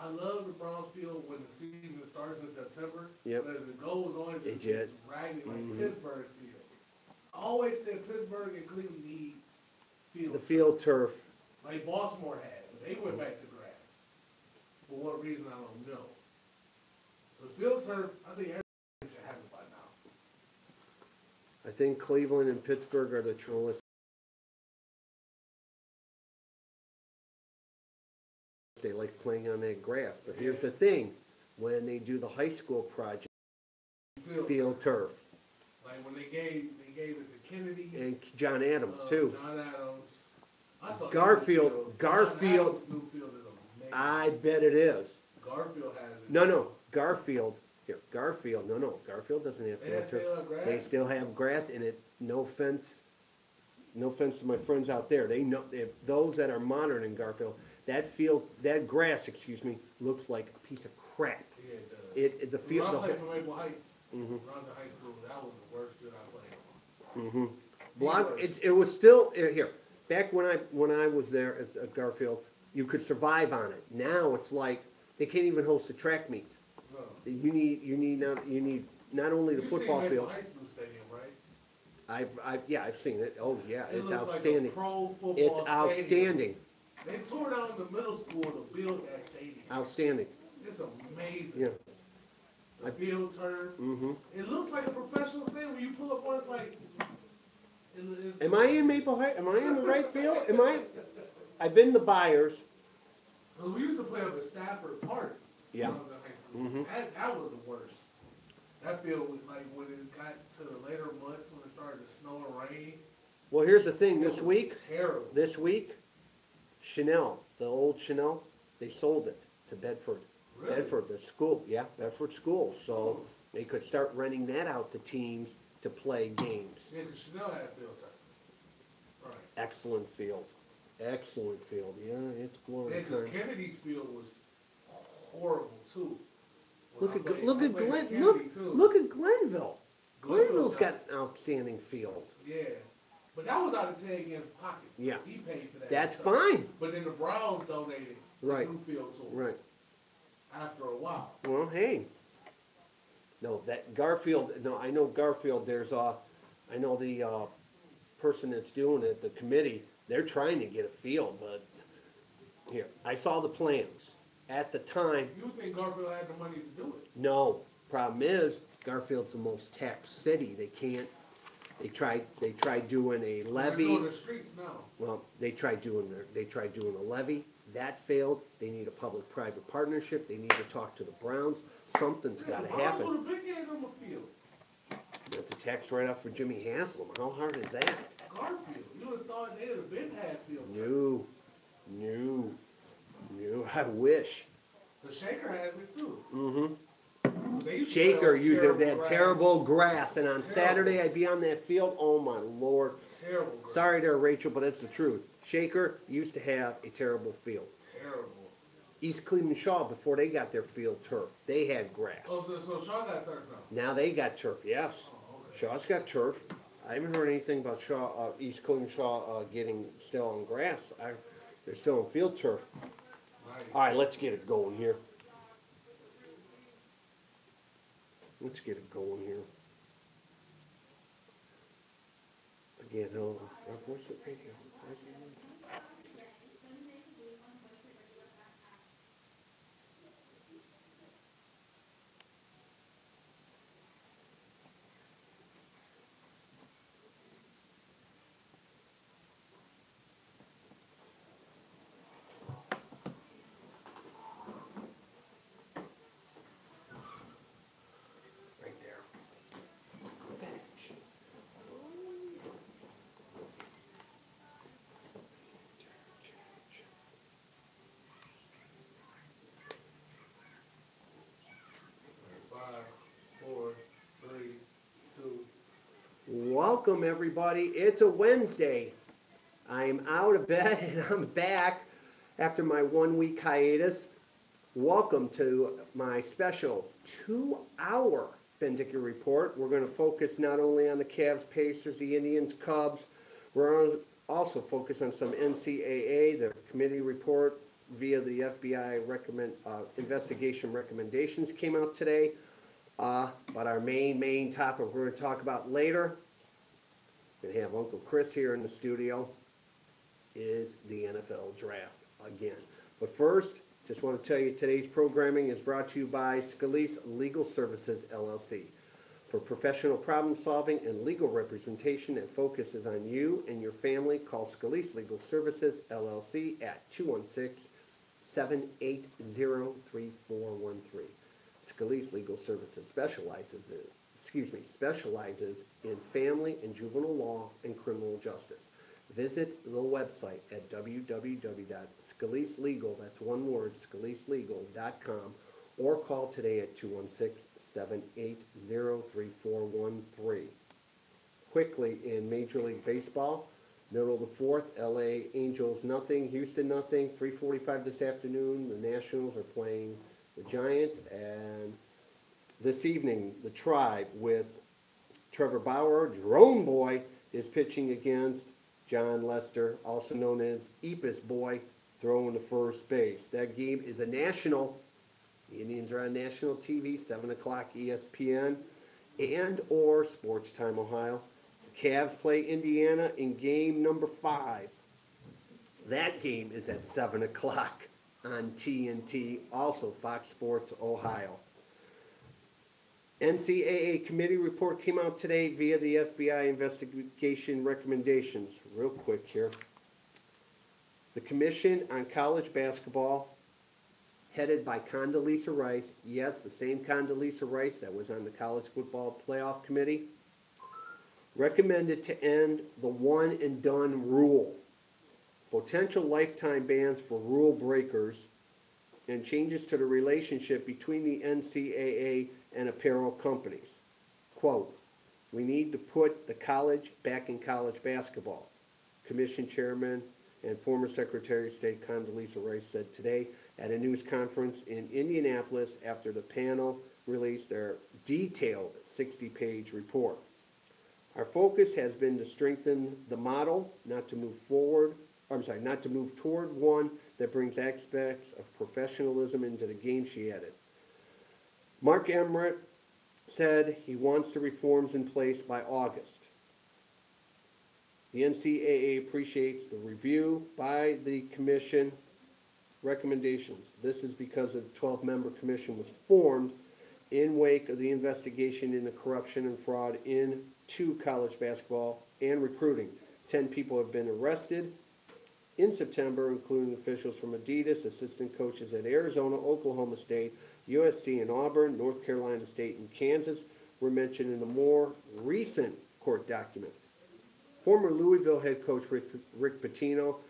I love the Browns field when the season starts in September. Yep. But as it goes on, it just gets ragged like Pittsburgh field. I always said Pittsburgh and Cleveland need field. The field turf. Like Baltimore had, but they went back to grass. For what reason, I don't know. The field turf, I think everybody should have it by now. I think Cleveland and Pittsburgh are the truest. They like playing on that grass. But here's the thing. When they do the high school project, field turf. Like when they gave it to Kennedy. And John Adams, too. John Adams. I saw Garfield. John Adams' new field is amazing. I bet it is. Garfield has it. No. Garfield. Here, Garfield. No. Garfield doesn't have field turf. They still have grass in it. No offense. No offense to my friends out there. They know those that are modern in Garfield. That grass, looks like a piece of crap. Yeah, it does. The field. When I played for Maple Heights, when I was in high school, that was the worst field I played on. Block. It was still here. Back when I was there at Garfield, you could survive on it. Now it's like they can't even host a track meet. No. You need not only the football field. field. High school stadium, right? I've seen it. Oh yeah, it it's looks outstanding. Like a pro football it's outstanding. Stadium. They tore down the middle school to build that stadium. Outstanding. It's amazing. Yeah. The field turf. It looks like a professional stadium. When you pull up on it, it's like. Am I in Maple Heights? Am I in the right field? Am I? I've been to Byers. We used to play up at Stafford Park. Yeah. When I was in high school. That was the worst. That field was like when it got to the later months when it started to snow and rain. Well, here's the thing. This week, Chanel, the old Chanel, they sold it to Bedford. Really? Bedford, the school. Yeah, Bedford school. So they could start renting that out to teams to play games. Yeah, because Chanel had field turf. Right. Excellent field. Excellent field. Yeah, it's glory. Yeah, because Kennedy's field was horrible too. Look at Glenville. Glenville's got an outstanding field. Yeah. But that was out of Ted Ginn's pocket. Yeah. He paid for that. That's fine. But then the Browns donated the new field to him. Right. After a while. Well, hey. No, that Garfield, no, I know Garfield, I know the person that's doing it, the committee, they're trying to get a field, but here, I saw the plans. At the time. You would think Garfield had the money to do it. No. Problem is, Garfield's the most taxed city. They can't. They tried doing a levy. They're doing the streets now. Well, they tried doing a levy. That failed. They need a public-private partnership. They need to talk to the Browns. Something's got to happen. Put a big head on the field. That's a tax write-off for Jimmy Haslam. How hard is that? Garfield. You would have thought they'd have been had field. No. I wish. The Shaker has it too. Shaker used to have that terrible grass, and on Saturday I'd be on that field. Oh my Lord! Terrible grass. Sorry there, Rachel, but it's the truth. Shaker used to have a terrible field. Terrible. East Cleveland Shaw, before they got their field turf, they had grass. Oh, so Shaw got turf now? Now they got turf. Yes, okay. Shaw's got turf. I haven't heard anything about East Cleveland Shaw getting still on grass. They're still on field turf. Nice. All right, let's get it going here. Let's get it going here. Again, voice it radio. Welcome everybody. It's a Wednesday. I'm out of bed and I'm back after my 1-week hiatus. Welcome to my special 2-hour Bendicker Report. We're going to focus not only on the Cavs, Pacers, the Indians, Cubs. We're going to also focus on some NCAA, the committee report, via the FBI investigation recommendations came out today. But our main topic we're going to talk about later, we're going to have Uncle Chris here in the studio, is the NFL draft again. But first, just want to tell you today's programming is brought to you by Scalise Legal Services, LLC. For professional problem solving and legal representation that focuses on you and your family, call Scalise Legal Services, LLC at 216-780-3413. Scalise Legal Services specializes in family and juvenile law and criminal justice. Visit the website at www.scaliselegal, that's one word, scaliselegal.com, or call today at 216-780-3413. Quickly, in Major League Baseball, middle of the fourth, LA Angels nothing, Houston nothing, 3:45 this afternoon. The Nationals are playing the Giants, and this evening, the Tribe with Trevor Bauer, Drone Boy, is pitching against John Lester, also known as Eepus Boy, throwing to first base. That game is a national. The Indians are on national TV, 7 o'clock ESPN and or Sports Time Ohio. The Cavs play Indiana in game number 5. That game is at 7 o'clock on TNT, also Fox Sports Ohio. NCAA committee report came out today via the FBI investigation recommendations. Real quick here. The Commission on College Basketball, headed by Condoleezza Rice, yes, the same Condoleezza Rice that was on the College Football Playoff Committee, recommended to end the one and done rule, potential lifetime bans for rule breakers, and changes to the relationship between the NCAA and apparel companies. Quote, "We need to put the college back in college basketball," Commission Chairman and former Secretary of State Condoleezza Rice said today at a news conference in Indianapolis after the panel released their detailed 60-page report. "Our focus has been to strengthen the model, not to move toward one that brings aspects of professionalism into the game," she added. Mark Emmert said he wants the reforms in place by August. The NCAA appreciates the review by the commission recommendations. This is because a 12-member commission was formed in wake of the investigation into corruption and fraud into college basketball and recruiting. 10 people have been arrested in September, including officials from Adidas, assistant coaches at Arizona, Oklahoma State, USC and Auburn, North Carolina State and Kansas were mentioned in the more recent court documents. Former Louisville head coach Rick Pitino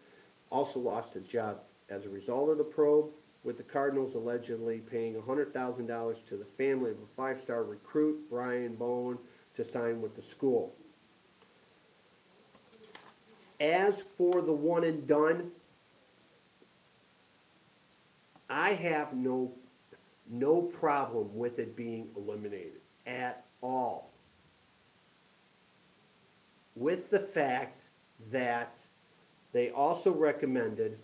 also lost his job as a result of the probe, with the Cardinals allegedly paying $100,000 to the family of a 5-star recruit, Brian Bowen, to sign with the school. As for the one and done, I have no problem with it being eliminated at all. With the fact that they also recommended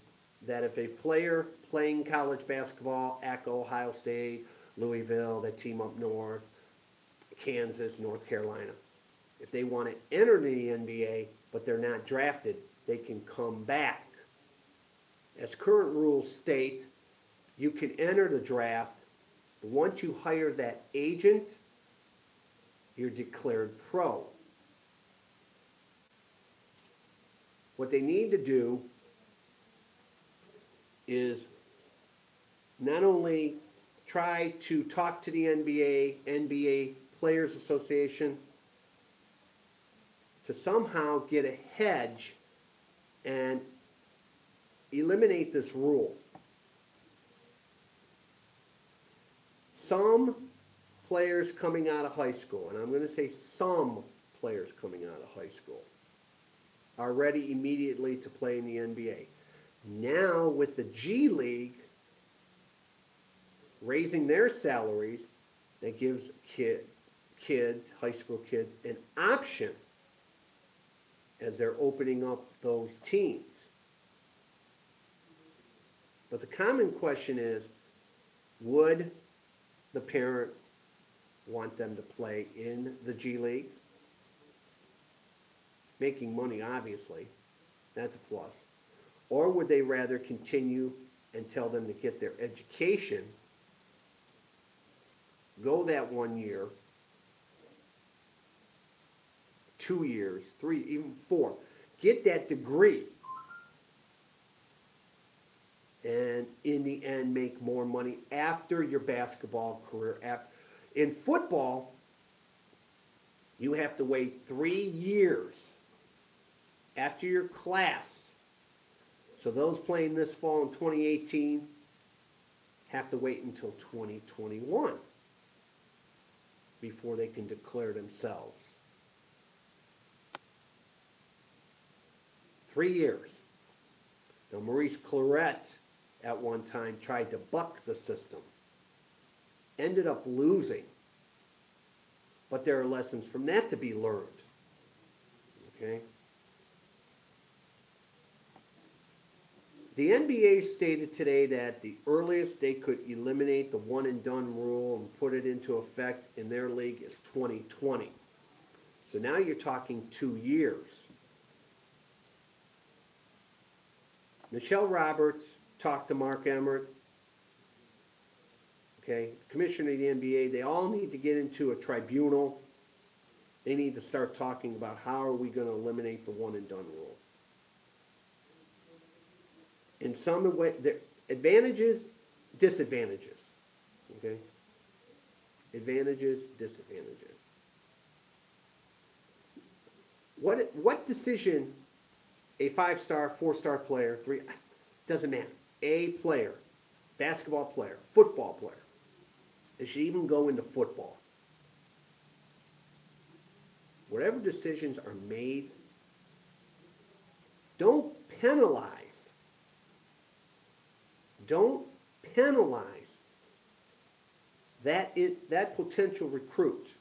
that if a player playing college basketball at Ohio State, Louisville, that team up north, Kansas, North Carolina, if they want to enter the NBA but they're not drafted, they can come back. As current rules state, you can enter the draft, but once you hire that agent, you're declared pro. What they need to do is not only try to talk to the NBA Players Association to somehow get a hedge and eliminate this rule. Some players coming out of high school, and I'm going to say some players coming out of high school, are ready immediately to play in the NBA. Now with the G League raising their salaries, that gives kids, high school kids, an option as they're opening up those teams. But the common question is, would the parent want them to play in the G League? Making money, obviously. That's a plus. Or would they rather continue and tell them to get their education, go that 1 year, 2 years, 3, even 4, get that degree, and in the end make more money after your basketball career. In football, you have to wait 3 years after your class. So those playing this fall in 2018 have to wait until 2021 before they can declare themselves. 3 years. Now, Maurice Claret at one time tried to buck the system. Ended up losing. But there are lessons from that to be learned. Okay? The NBA stated today that the earliest they could eliminate the one and done rule and put it into effect in their league is 2020. So now you're talking 2 years. Michelle Roberts talked to Mark Emmert, okay, commissioner of the NBA. They all need to get into a tribunal. They need to start talking about how are we going to eliminate the one and done rule. In some way, there advantages, disadvantages. Okay? Advantages, disadvantages. What decision a 5-star, 4-star player, 3, doesn't matter. A player, basketball player, football player, it should even go into football. Whatever decisions are made, don't penalize. Don't penalize that potential recruit,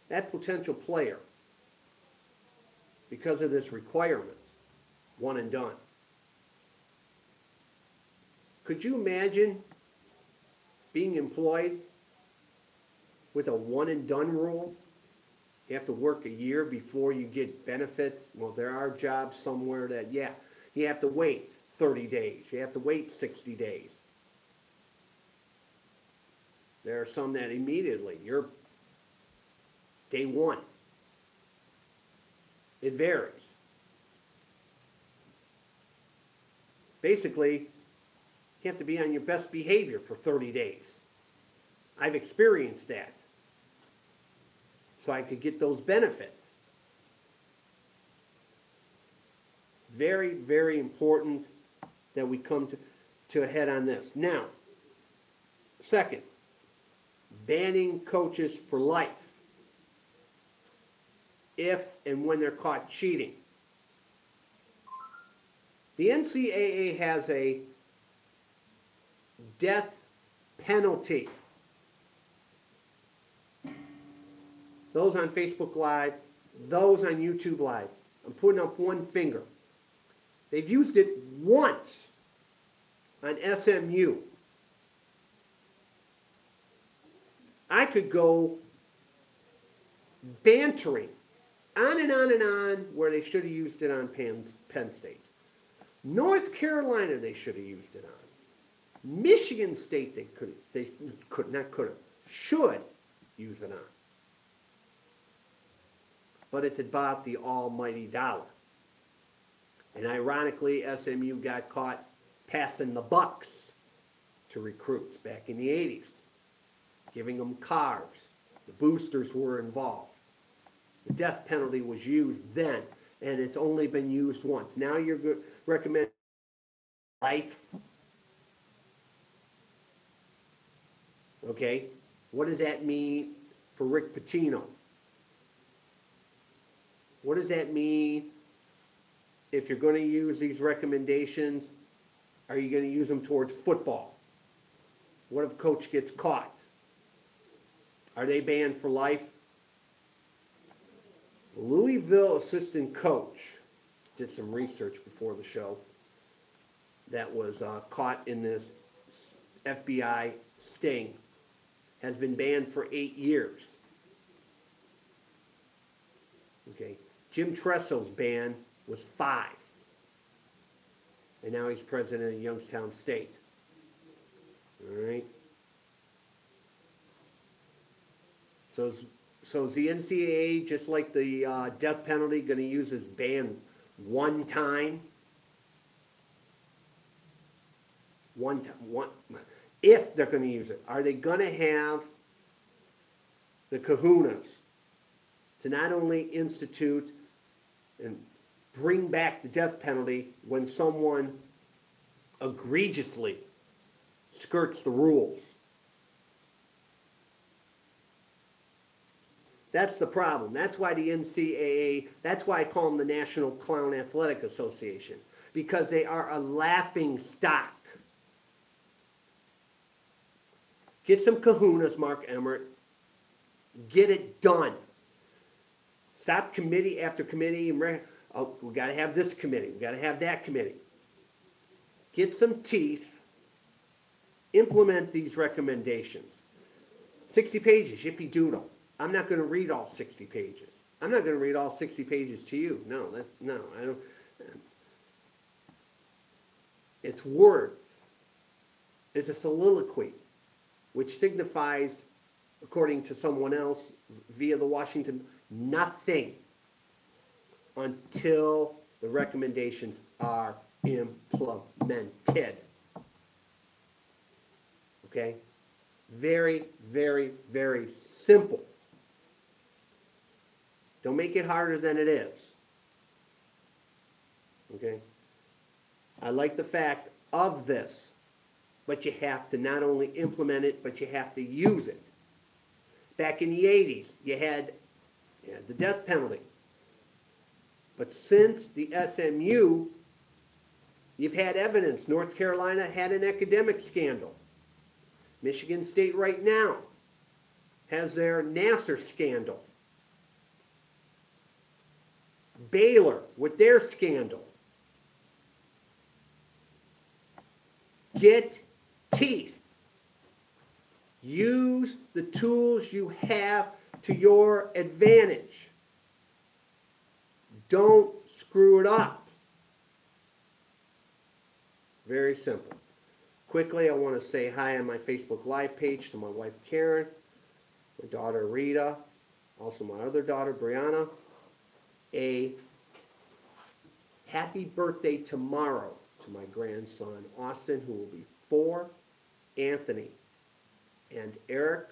that potential player, because of this requirement, one and done. Could you imagine being employed with a one and done rule? You have to work a year before you get benefits. Well, there are jobs somewhere that, yeah, you have to wait 30 days. You have to wait 60 days. There are some that immediately, you're day one. It varies. Basically, you have to be on your best behavior for 30 days. I've experienced that. So I could get those benefits. Very, very important that we come to a head on this. Now, second, banning coaches for life if and when they're caught cheating. The NCAA has a death penalty. Those on Facebook Live, those on YouTube Live. I'm putting up one finger. They've used it once on SMU. I could go bantering on and on and on where they should have used it on Penn State. North Carolina, they should have used it on. Michigan State, should use it on. But it's about the almighty dollar. And ironically, SMU got caught passing the bucks to recruits back in the 80s, giving them cars. The boosters were involved. The death penalty was used then, and it's only been used once. Now you're recommending life. Okay, what does that mean for Rick Pitino? What does that mean if you're going to use these recommendations? Are you going to use them towards football? What if coach gets caught? Are they banned for life? Louisville assistant coach did some research before the show that was caught in this FBI sting has been banned for 8 years. Okay, Jim Tressel's ban was 5. And now he's president of Youngstown State. All right. So is the NCAA, just like the death penalty, going to use this ban one time? One time. If they're going to use it, are they going to have the kahunas to not only institute and bring back the death penalty when someone egregiously skirts the rules? That's the problem. That's why the NCAA, that's why I call them the National Clown Athletic Association, because they are a laughing stock. Get some kahunas, Mark Emmert. Get it done. Stop committee after committee. Oh, we got to have this committee. We got to have that committee. Get some teeth. Implement these recommendations. 60 pages, yippee doodle. I'm not going to read all 60 pages. I'm not going to read all 60 pages to you. No, I don't. It's words. It's a soliloquy, which signifies, according to someone else via the Washington, nothing until the recommendations are implemented. Okay? Very, very, very simple. Don't make it harder than it is. Okay? I like the fact of this, but you have to not only implement it, but you have to use it. Back in the 80s, you had the death penalty. But since the SMU, you've had evidence. North Carolina had an academic scandal. Michigan State right now has their Nassar scandal. Baylor with their scandal. Get teeth. Use the tools you have to your advantage. Don't screw it up. Very simple. Quickly, I want to say hi on my Facebook Live page to my wife Karen, my daughter Rita, also my other daughter Brianna. A happy birthday tomorrow to my grandson Austin, who will be 4, Anthony, and Eric.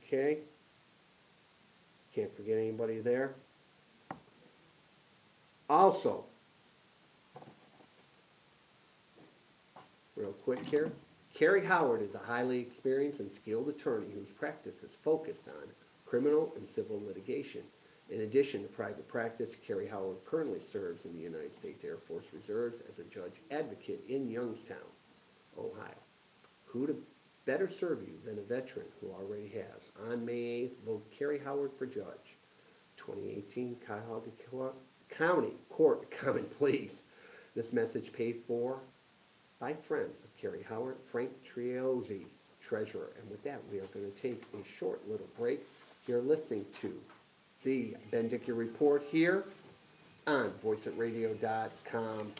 Okay. Can't forget anybody there. Also, real quick here, Carrie Howard is a highly experienced and skilled attorney whose practice is focused on criminal and civil litigation. In addition to private practice, Carrie Howard currently serves in the United States Air Force Reserves as a judge advocate in Youngstown, Ohio. Who to better serve you than a veteran who already has? On May 8th, vote Carrie Howard for judge. 2018 Cuyahoga County Court of Common Pleas. This message paid for by friends of Carrie Howard, Frank Triozzi, treasurer. And with that, we are going to take a short little break. You're listening to the Ben Dickey Report here on voiceitradio.com.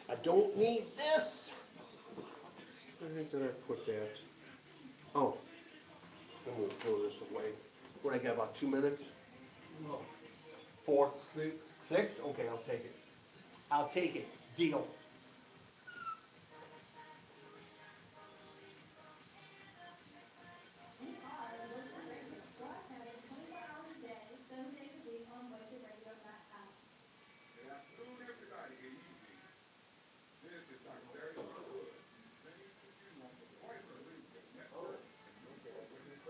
I don't need this. Where did I put that? Oh, I'm going to throw this away. What, I got about 2 minutes? No, 4? 6. 6? Okay, I'll take it. I'll take it. Deal. We are Voice of Radio, broadcasting 24 hours a day, 7 days a week on voiceitradio.com. Good afternoon, everybody. Good evening. This is Dr. Barry Wood. Things to do on the Voice of Radio Network. And your boy, this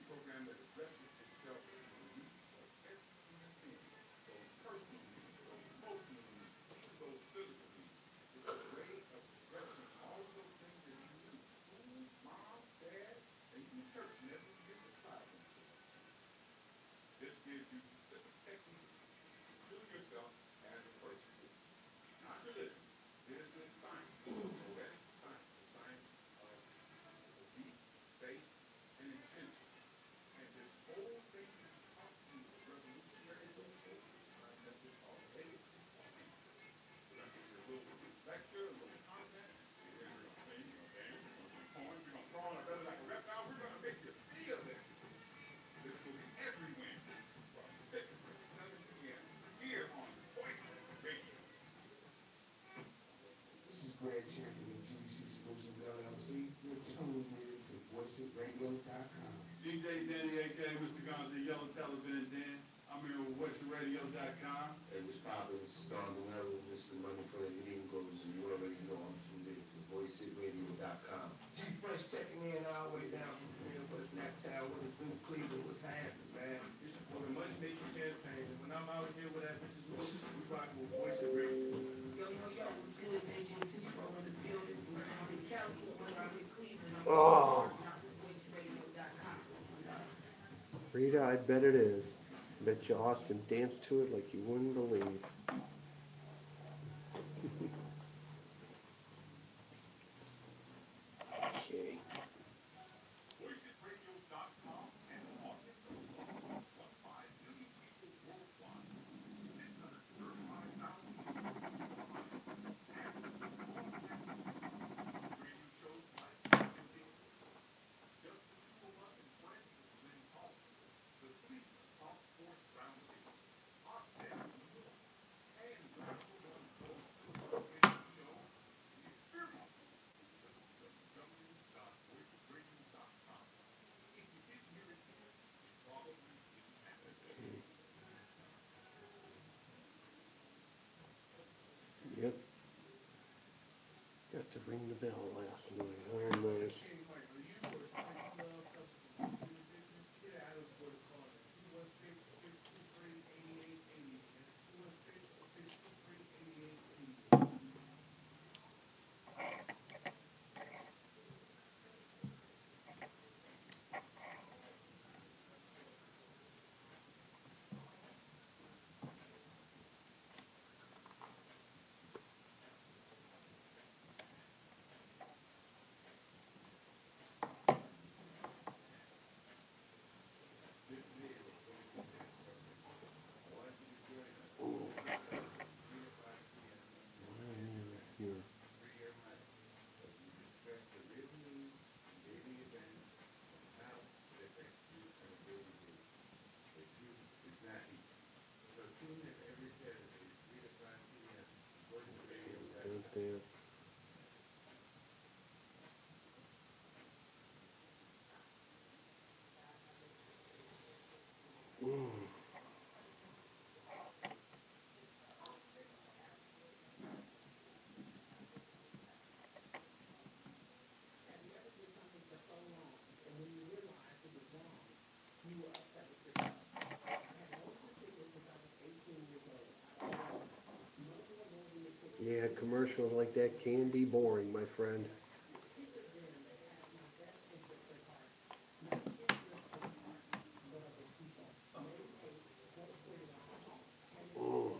program that addresses itself to the needs of every human being. Those personal needs, those emotional needs, even those physical needs. It's a way of addressing all of those things that you need. School, mom, dad, and even church never get the classroom. This gives you specific techniques to do yourself as a person. Not religion. This is science. Poetic science. The science of belief, faith, and intention. And this whole thing is taught to you the revolutionary approach. That's what's called legacy of faith. We're going to give you a little lecture, a little content. We're going to sing, okay? We're going to do poems. We're going to throw on our belly like a reptile. We're going to make you feel it. This will be every Wednesday from 6 to 7 p.m. here on Voice Radio. This is Brad Champion of GC Solutions LLC. You're tuned in to voiceitradio.com. DJ Danny, a.k.a. Mr. Gonzo, Yellow Television Dan. I'm here with voiceitradio.com. Hey, what's poppin'? This is Don Donero. This is the money for the gringos, and you already know I'm tuned in to voiceitradio.com. T-Fresh checking in all the way down from West Naptown, with the Blue Cleveland. What's happening, man? This is for the Money Making Campaign. And when I'm out here with that bitches wishes, we rock with Voice of Radio. Yo, what's good? JJ Cicero in the building. We're out in Cali, we're out in Cleveland. Oh. voiceitradio.com. Rita, I bet it is. I bet you Austin danced to it like you wouldn't believe. Okay. voiceitradio.com and market. 1.5 million people worldwide. 635,000 radio shows like just the two of us in France with Lynn Talk. The Cleveland Talk Sports Roundtable. Our staff in New York. And the number one go-to radio show, The Experience. www.voiceitradio.com. If you didn't hear it here, you probably didn't have it. Yep. Got to ring the bell last night. Iron those. Here. Right there. Yeah, commercials like that can be boring, my friend. Mm.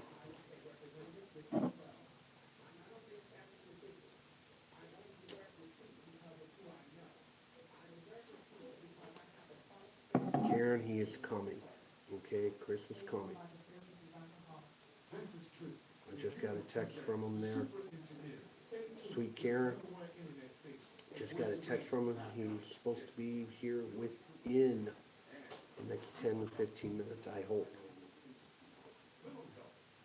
Karen, he is coming. Okay, Chris is coming. I just got a text from him there. Sweet Karen. Just got a text from him. He's supposed to be here within the next 10 to 15 minutes, I hope.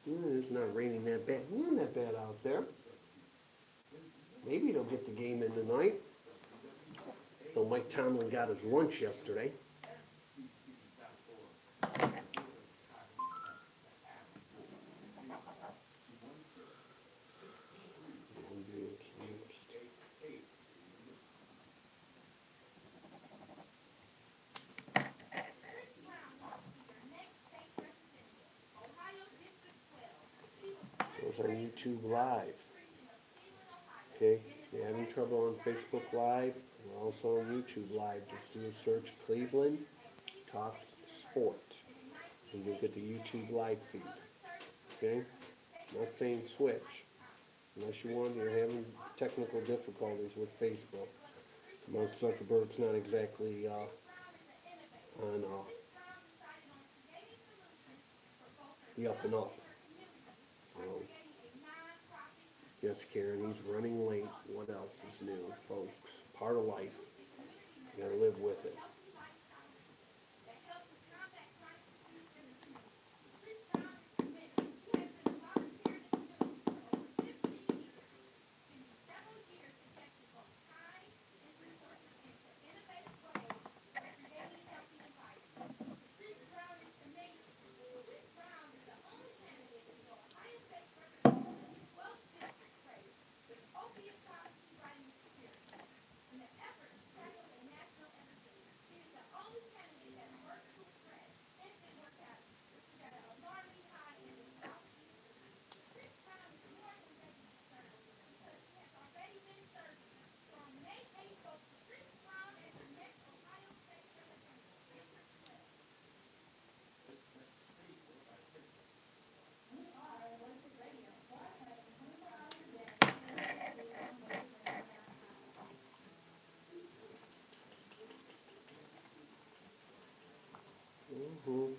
It's not raining that bad. Not that bad out there. Maybe they'll get the game in tonight. Though Mike Tomlin got his lunch yesterday. Goes on YouTube Live. Okay, if you're having trouble on Facebook Live, we're also on YouTube Live. Just do a search Cleveland Talks Sport, and you'll get the YouTube Live feed. Okay, I'm not saying switch, unless you're having technical difficulties with Facebook. Mark Zuckerberg's not exactly on the up and up. So, yes, Karen, he's running late. What else is new, folks? Part of life. You gotta live with it. Mm-hmm.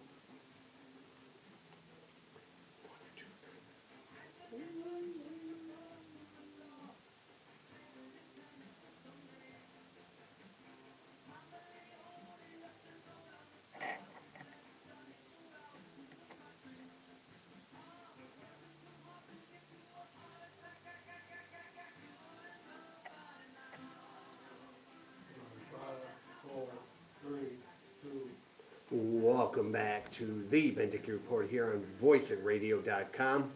Welcome back to the Bendick Report here on voiceitradio.com.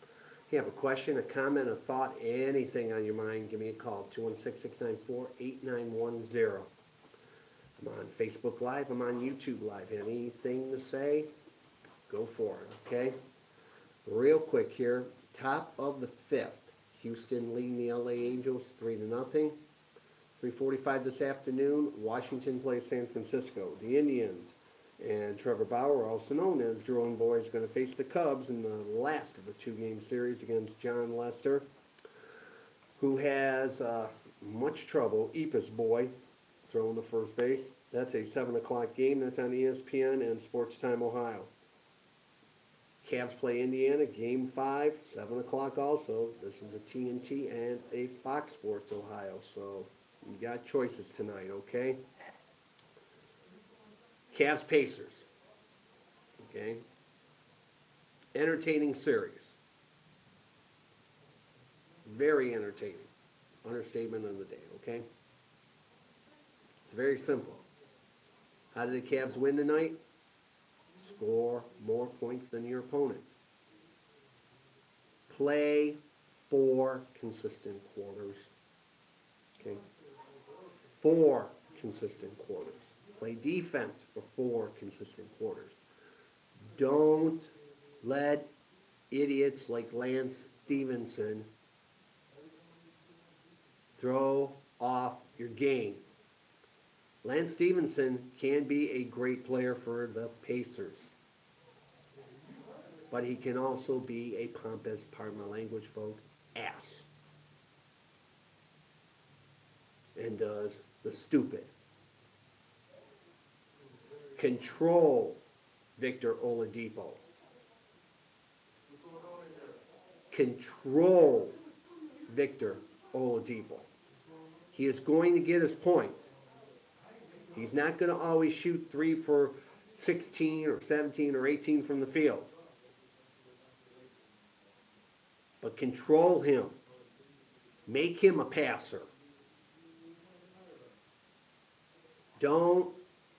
If you have a question, a comment, a thought, anything on your mind, give me a call, 216-694-8910. I'm on Facebook Live. I'm on YouTube Live. Anything to say, go for it, okay? Real quick here, top of the fifth. Houston leading the LA Angels 3-0. 3:45 this afternoon, Washington plays San Francisco. The Indians and Trevor Bauer, also known as Jerome Boy, is going to face the Cubs in the last of a two-game series against John Lester, who has much trouble. Eepus Boy throwing the first base. That's a 7 o'clock game. That's on ESPN and Sports Time Ohio. Cavs play Indiana, Game 5, 7 o'clock also. This is a TNT and a Fox Sports Ohio, so you got choices tonight, okay? Cavs Pacers. Okay? Entertaining series. Very entertaining. Understatement of the day, okay? It's very simple. How did the Cavs win tonight? Score more points than your opponent. Play 4 consistent quarters. Okay? 4 consistent quarters. Play defense for 4 consistent quarters. Don't let idiots like Lance Stevenson throw off your game. Lance Stevenson can be a great player for the Pacers, but he can also be a pompous, pardon my language, folks, ass. And does the stupid. Control Victor Oladipo. Control Victor Oladipo. He is going to get his points. He's not going to always shoot 3 for 16 or 17 or 18 from the field. but control him. Make him a passer. Don't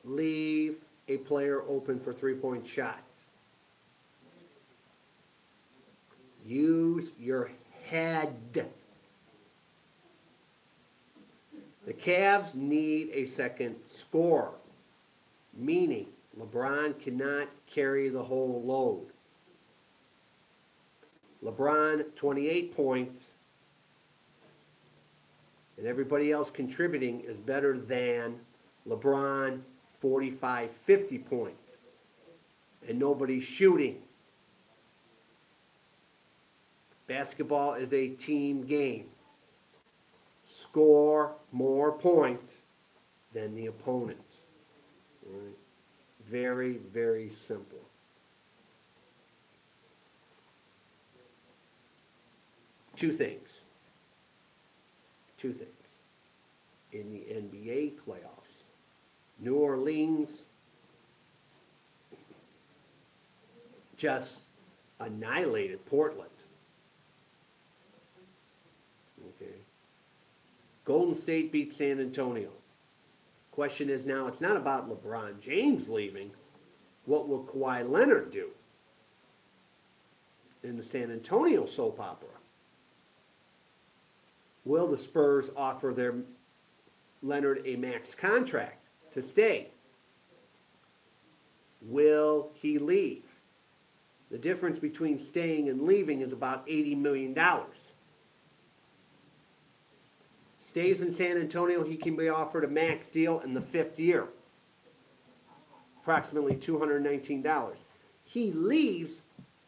leave a player open for three-point shots. Use your head. The Cavs need a second scorer, meaning LeBron cannot carry the whole load. LeBron, 28 points, and everybody else contributing is better than LeBron, 45, 50 points, and nobody's shooting. Basketball is a team game. Score more points than the opponent. All right? Very, very simple. Two things. In the NBA playoffs, New Orleans just annihilated Portland. Okay. Golden State beat San Antonio. Question is now, it's not about LeBron James leaving. What will Kawhi Leonard do in the San Antonio soap opera? Will the Spurs offer their Leonard a max contract to stay? Will he leave? The difference between staying and leaving is about $80 million. Stays in San Antonio, he can be offered a max deal in the 5th year, approximately $219. He leaves,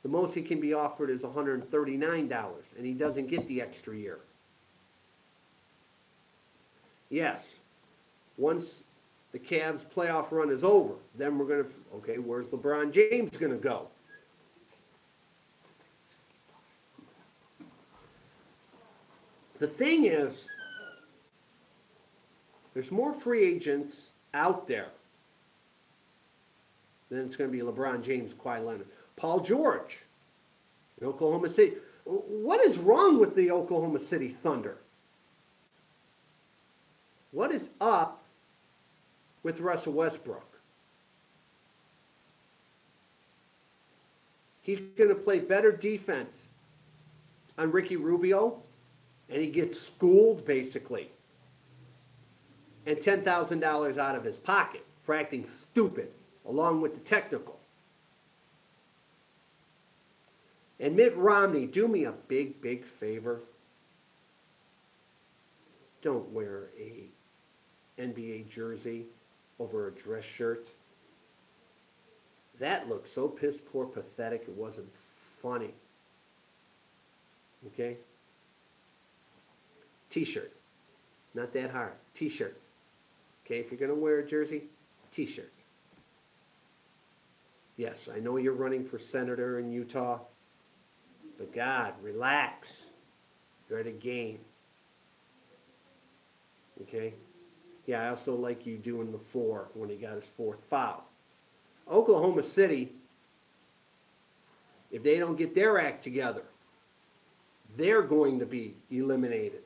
the most he can be offered is $139, and he doesn't get the extra year. Yes, once the Cavs playoff run is over, then we're going to, okay, where's LeBron James going to go? The thing is, there's more free agents out there than it's going to be LeBron James, Kawhi Leonard. Paul George in Oklahoma City. What is wrong with the Oklahoma City Thunder? What is up with Russell Westbrook? He's going to play better defense on Ricky Rubio, and he gets schooled, basically. And $10,000 out of his pocket for acting stupid, along with the technical. And Mitt Romney, do me a big, big favor. Don't wear a NBA jersey over a dress shirt. That looked so piss poor pathetic it wasn't funny. Okay? T-shirt. Not that hard. T-shirts. Okay, if you're going to wear a jersey, T-shirts. Yes, I know you're running for senator in Utah, but God, relax. You're at a game. Okay? Yeah, I also like you doing the 4 when he got his 4th foul. Oklahoma City, if they don't get their act together, they're going to be eliminated.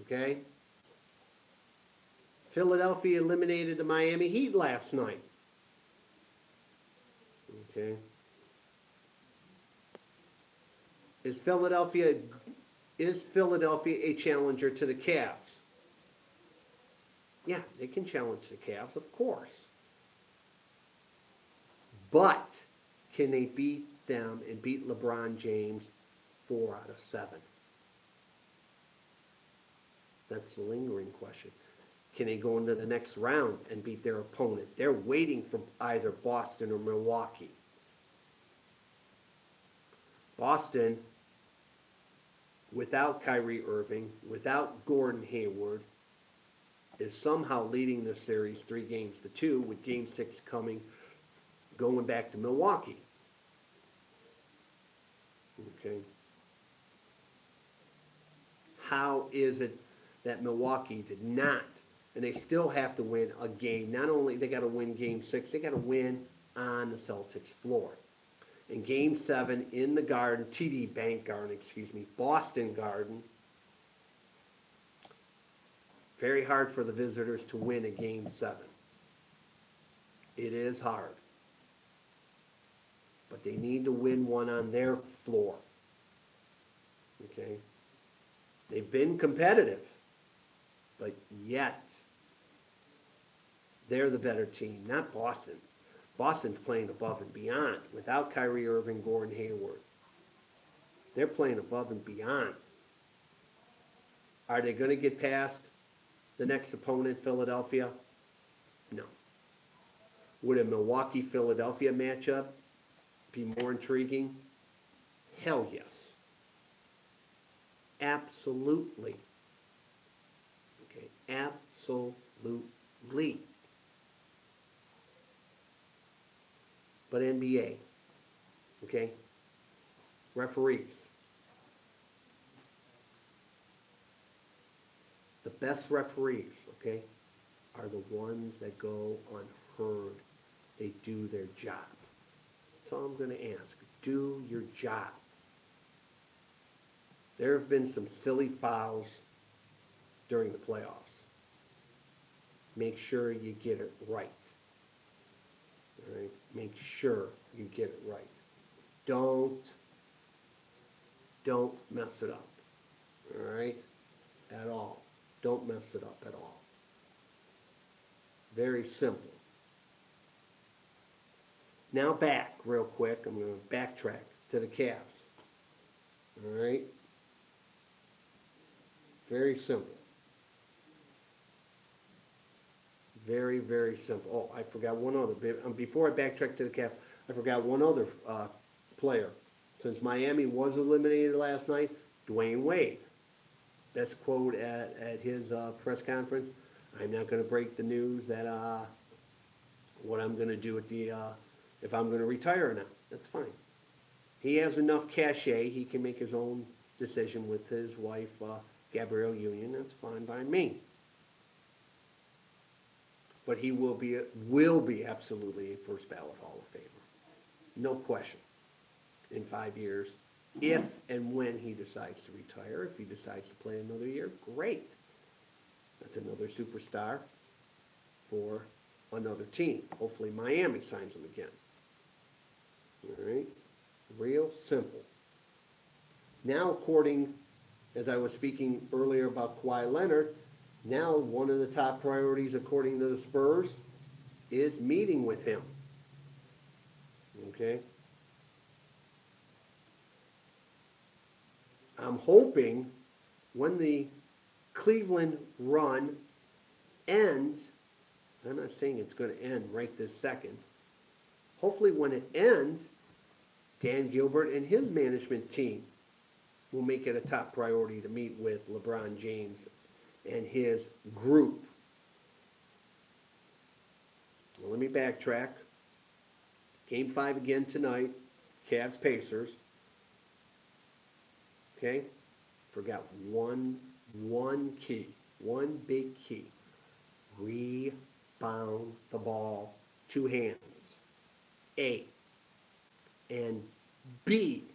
Okay? Philadelphia eliminated the Miami Heat last night. Okay? Is Philadelphia a challenger to the Cavs? Yeah, they can challenge the Cavs, of course. But can they beat them and beat LeBron James 4 out of 7? That's the lingering question. Can they go into the next round and beat their opponent? They're waiting for either Boston or Milwaukee. Boston, without Kyrie Irving, without Gordon Hayward, is somehow leading the series 3-2, with Game 6 going back to Milwaukee. Okay. How is it that Milwaukee did not, and they still have to win a game? Not only they got to win Game 6, they got to win on the Celtics floor. in Game 7 in the Garden, TD Bank Garden, excuse me, Boston Garden. Very hard for the visitors to win a Game 7. It is hard. But they need to win one on their floor. Okay? They've been competitive, but yet they're the better team, not Boston. Boston's playing above and beyond without Kyrie Irving, Gordon Hayward. They're playing above and beyond. Are they going to get past the next opponent, Philadelphia? No. Would a Milwaukee-Philadelphia matchup be more intriguing? Hell yes. Absolutely. Okay, absolutely. But NBA, okay? Referees. The best referees, okay, are the ones that go unheard. They do their job. That's all I'm going to ask. Do your job. There have been some silly fouls during the playoffs. Make sure you get it right. All right? Make sure you get it right. Don't mess it up. All right? At all. Don't mess it up at all. Very simple. Now back real quick. I'm going to backtrack to the Cavs. All right? Very simple. Very, very simple. Oh, I forgot one other. Before I backtrack to the Cavs, I forgot one other player. Since Miami was eliminated last night, Dwayne Wade. Best quote at his press conference. I'm not going to break the news that what I'm going to do at the if I'm going to retire or not. That's fine. He has enough cachet. He can make his own decision with his wife, Gabrielle Union. That's fine by me. But he will be absolutely a first ballot Hall of Famer. No question. In 5 years, if and when he decides to retire. If he decides to play another year, great. That's another superstar for another team. Hopefully Miami signs him again. All right? Real simple. Now, according, as I was speaking earlier about Kawhi Leonard, now one of the top priorities, according to the Spurs, is meeting with him. Okay? I'm hoping when the Cleveland run ends, I'm not saying it's going to end right this second. Hopefully when it ends, Dan Gilbert and his management team will make it a top priority to meet with LeBron James and his group. Well, let me backtrack. Game 5 again tonight, Cavs-Pacers. Okay? Forgot one key, one big key. Rebound the ball, two hands. A. And B.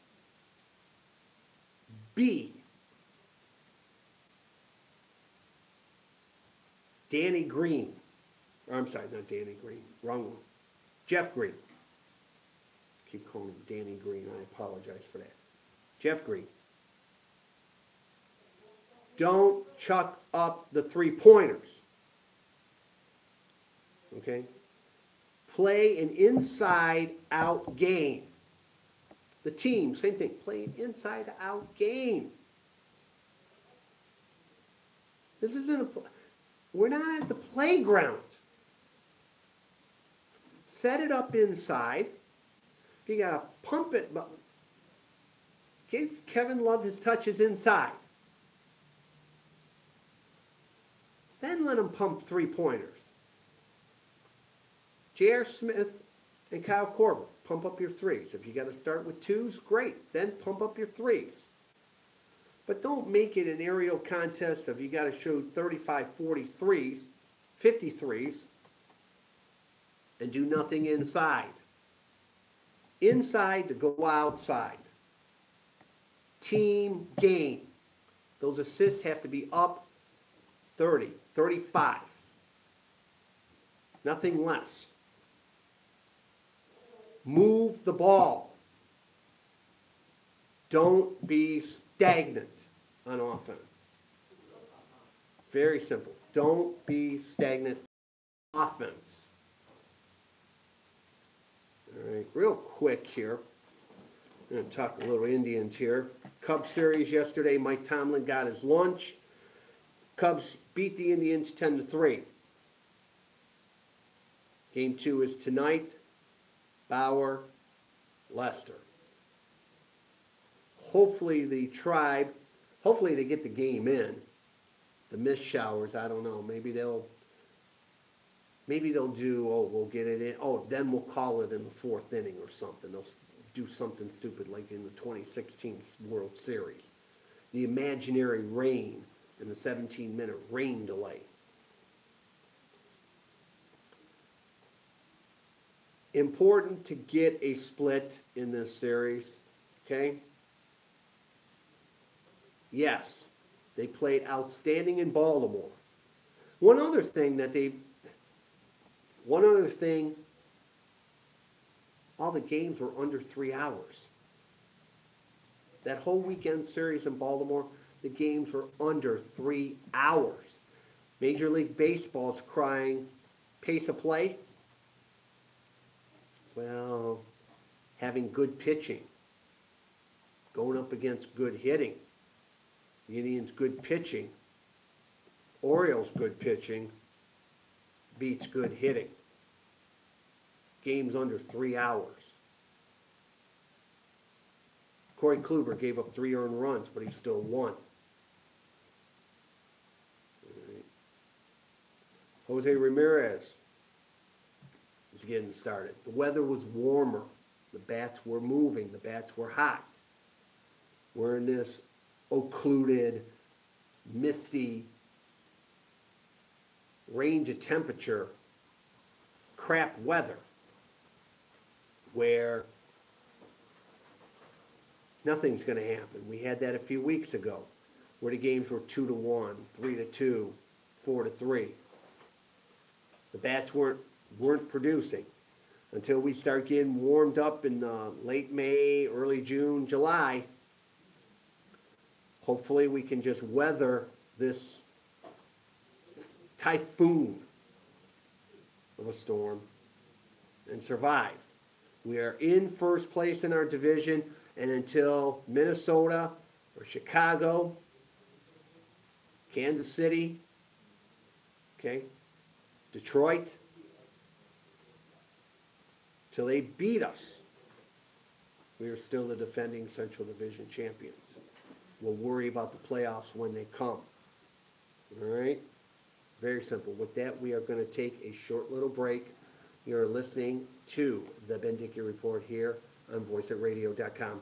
Danny Green. I'm sorry, not Danny Green. Wrong one. Jeff Green. Keep calling him Danny Green. I apologize for that. Jeff Green. Don't chuck up the three-pointers. Okay? Play an inside-out game. The team, same thing. Play an inside-out game. This isn't we're not at the playground. Set it up inside. You got to pump it. Give Kevin Love his touches inside. Then let him pump three-pointers. J.R. Smith and Kyle Korver, pump up your threes. If you got to start with twos, great. Then pump up your threes. But don't make it an aerial contest of you got to shoot 35, 40 threes, 50 threes, and do nothing inside. inside to go outside. Team game. Those assists have to be up 30, 35. Nothing less. Move the ball. Don't be stagnant on offense. Very simple. Don't be stagnant on offense. All right, real quick here. I'm going to talk a little Indians here. Cubs series yesterday. Mike Tomlin got his lunch. Cubs beat the Indians 10-3. Game 2 is tonight. Bauer, Lester. Hopefully the Tribe, hopefully they get the game in. The mist showers, I don't know. Maybe they'll do, oh, we'll get it in. Oh, then we'll call it in the 4th inning or something. They'll do something stupid like in the 2016 World Series. The imaginary rain in the 17-minute rain delay. Important to get a split in this series, okay? Yes, they played outstanding in Baltimore. One other thing, all the games were under 3 hours. That whole weekend series in Baltimore, the games were under 3 hours. Major League Baseball's crying, pace of play? Well, having good pitching, going up against good hitting. The Indians' good pitching, Orioles' good pitching, beats good hitting. Games under 3 hours. Corey Kluber gave up 3 earned runs, but he still won. Right. Jose Ramirez is getting started. The weather was warmer. The bats were moving. The bats were hot. We're in this occluded, misty range of temperature, crap weather, where nothing's going to happen. We had that a few weeks ago, where the games were 2-1, 3-2, 4-3. The bats weren't producing until we start getting warmed up in late May, early June, July. Hopefully we can just weather this typhoon of a storm and survive. We are in first place in our division, and until Minnesota or Chicago, Kansas City, okay, Detroit, till they beat us, we are still the defending Central Division champions. We'll worry about the playoffs when they come. All right? Very simple. With that, we are going to take a short little break. You're listening to the Ben Dickey Report here on voiceitradio.com.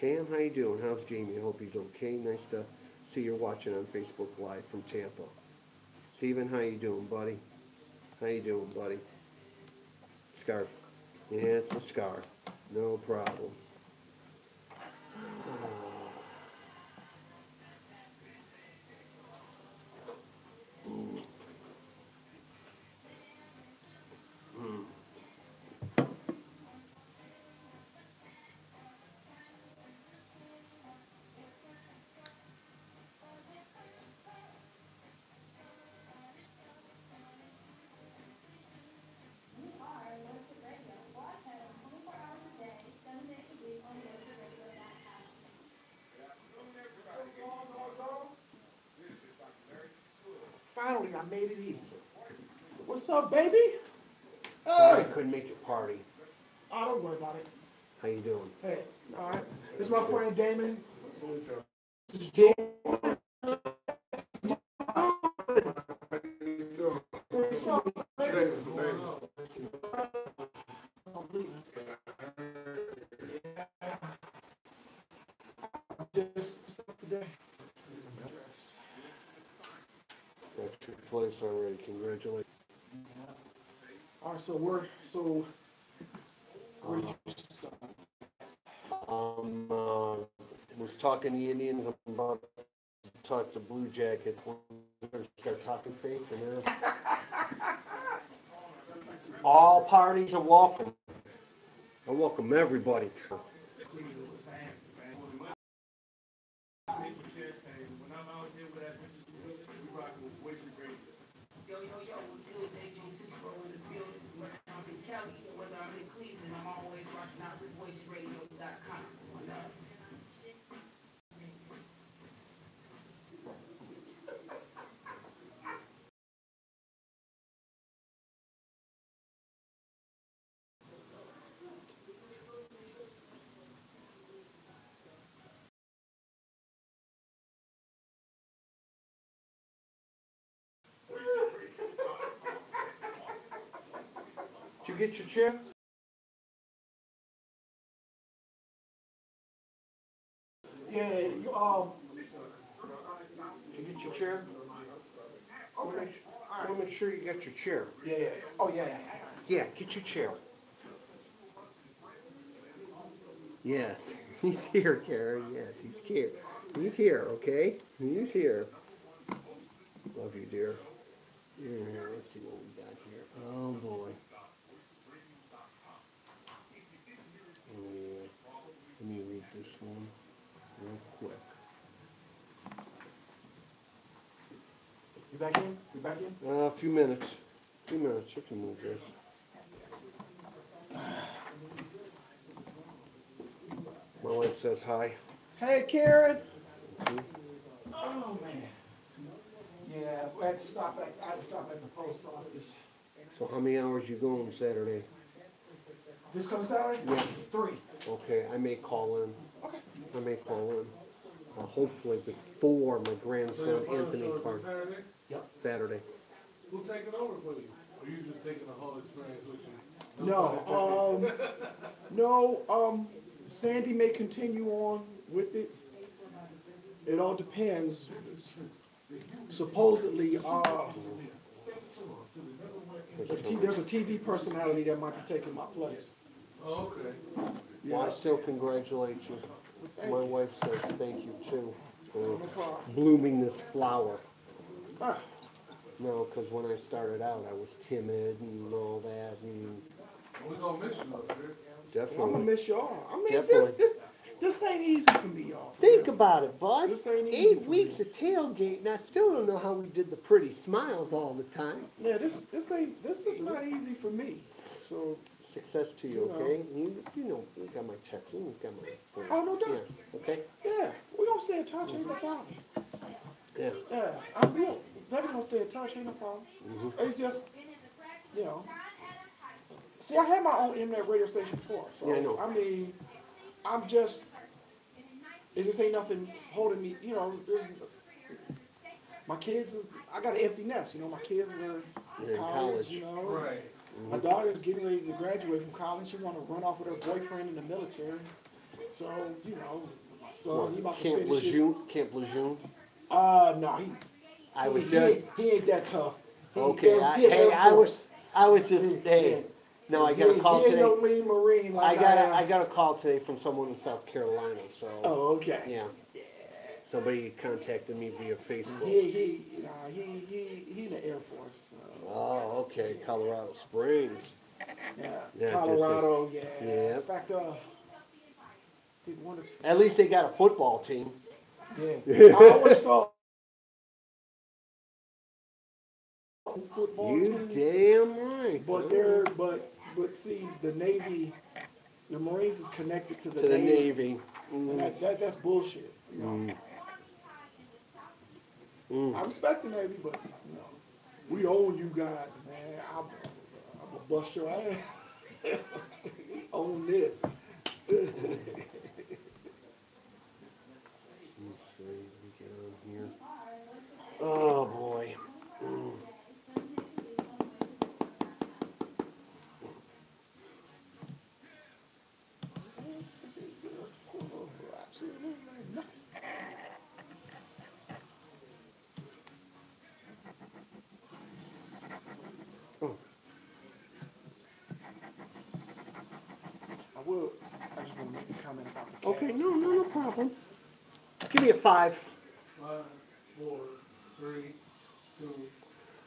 Pam, how you doing? How's Jamie? I hope he's okay. Nice to see you're watching on Facebook Live from Tampa. Steven, how you doing, buddy? How you doing, buddy? Scar. Yeah, it's a scar. No problem. You are Voice of Radio. Watch at 24 hours a day, 7 days a week on voiceitradio.com. Finally, I made it easy. What's up, baby? Sorry I Hey! couldn't make your party. Oh, don't worry about it. How you doing? Hey, all right. This is my friend Damon. This is What's up, baby? Just what's up today? congratulations. All right, so where did you start? Was talking to the Indians, I'm about to talk to Blue Jackets. We're gonna start talking face and there. All parties are welcome. I welcome everybody. When I'm out here with that Mrs. Willis, we rockin' with Voice Radio. Yo, we do it, AJ Cicero in the building. Whether I'm in Cali or whether I'm in Cleveland, I'm always rocking out with voiceitradio.com. Did you get your chair? Yeah, Did you get your chair? I want to make sure you got your chair. yeah. Oh, yeah. Yeah, get your chair. Yes, he's here, Karen. Yes, he's here. He's here, okay? He's here. Love you, dear. Here, let's see what we got here. Oh, boy. Let me read this one real quick. You back in? You back in? A few minutes. You can move this. My wife says hi. Hey, Karen. Oh, man. Yeah, I had to stop at the post office. So how many hours you going Saturday? This coming Saturday? Yeah. 3. Okay, I may call in. Okay. I may call in. Hopefully before my So grandson your father's Anthony showing party. Saturday? Saturday. Who's taking over for you? Or you just taking the whole experience with you? No, Sandy may continue on with it. It all depends. Supposedly, there's a TV personality that might be taking my place. Oh, okay. Well, I still congratulate you. My wife says thank you too for No problem. blooming this flower. Ah, No, because when I started out, I was timid and all that, and We're gonna miss you up there. well, I'm gonna definitely. miss y'all. I mean, Definitely. this ain't easy for me, y'all. Think about it, bud. This ain't easy 8 for weeks me. of tailgate, and I still don't know how we did the pretty smiles all the time. Yeah, this is not easy for me. So, Success to you, You know. okay? You know, you got my text, you got my phone. oh no doubt. Yeah, okay? Yeah, we gonna stay in touch. Ain't no problem. Yeah. Yeah, I'm real. Definitely gonna stay in touch. Ain't no problem. Mhm. It's just, you know. See, I had my own internet radio station before. So, Yeah, I know. I mean, I'm just, it just ain't nothing holding me, you know, my kids, I got an empty nest, you know, my kids are You're in in college, college. you know. Right. My daughter's getting ready to graduate from college. She want to run off with her boyfriend in the military. So, you know, he about to Camp finish his, Lejeune, Camp Lejeune. no, I was he just, ain't that tough. okay, I was just, hey, no, I got a call He ain't no today. lean Marine I like I got a call today from someone in South Carolina, so, Oh, okay. yeah. Somebody contacted me via Facebook. He in the Air Force. Oh, okay, Colorado Springs. Yeah, Yeah, Colorado, yeah. Yeah. In fact, people wonder. At least they got a football team. Yeah. I always thought football You team, damn right. but they're but see the Navy, the Marines is connected to the To the Navy. Navy. And that's bullshit. You know? I respect the Navy, but you know, we own you guys, man. I'm gonna bust your ass. Own this. Let's see, let me get on here. Oh, boy. comment about the Okay, Cavs. no problem. Give me a 5. 5, 4, 3, 2.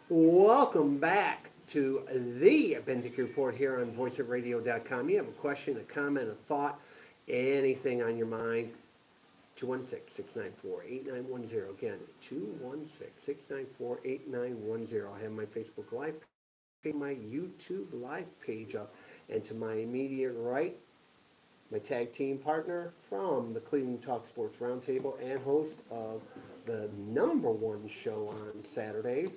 Welcome back to the Bendick Report here on voiceitradio.com. You have a question, a comment, a thought, anything on your mind, 216-694-8910. Again, 216-694-8910. I have my Facebook Live page, my YouTube Live page up, and to my immediate right, my tag team partner from the Cleveland Talk Sports Roundtable and host of the #1 show on Saturdays,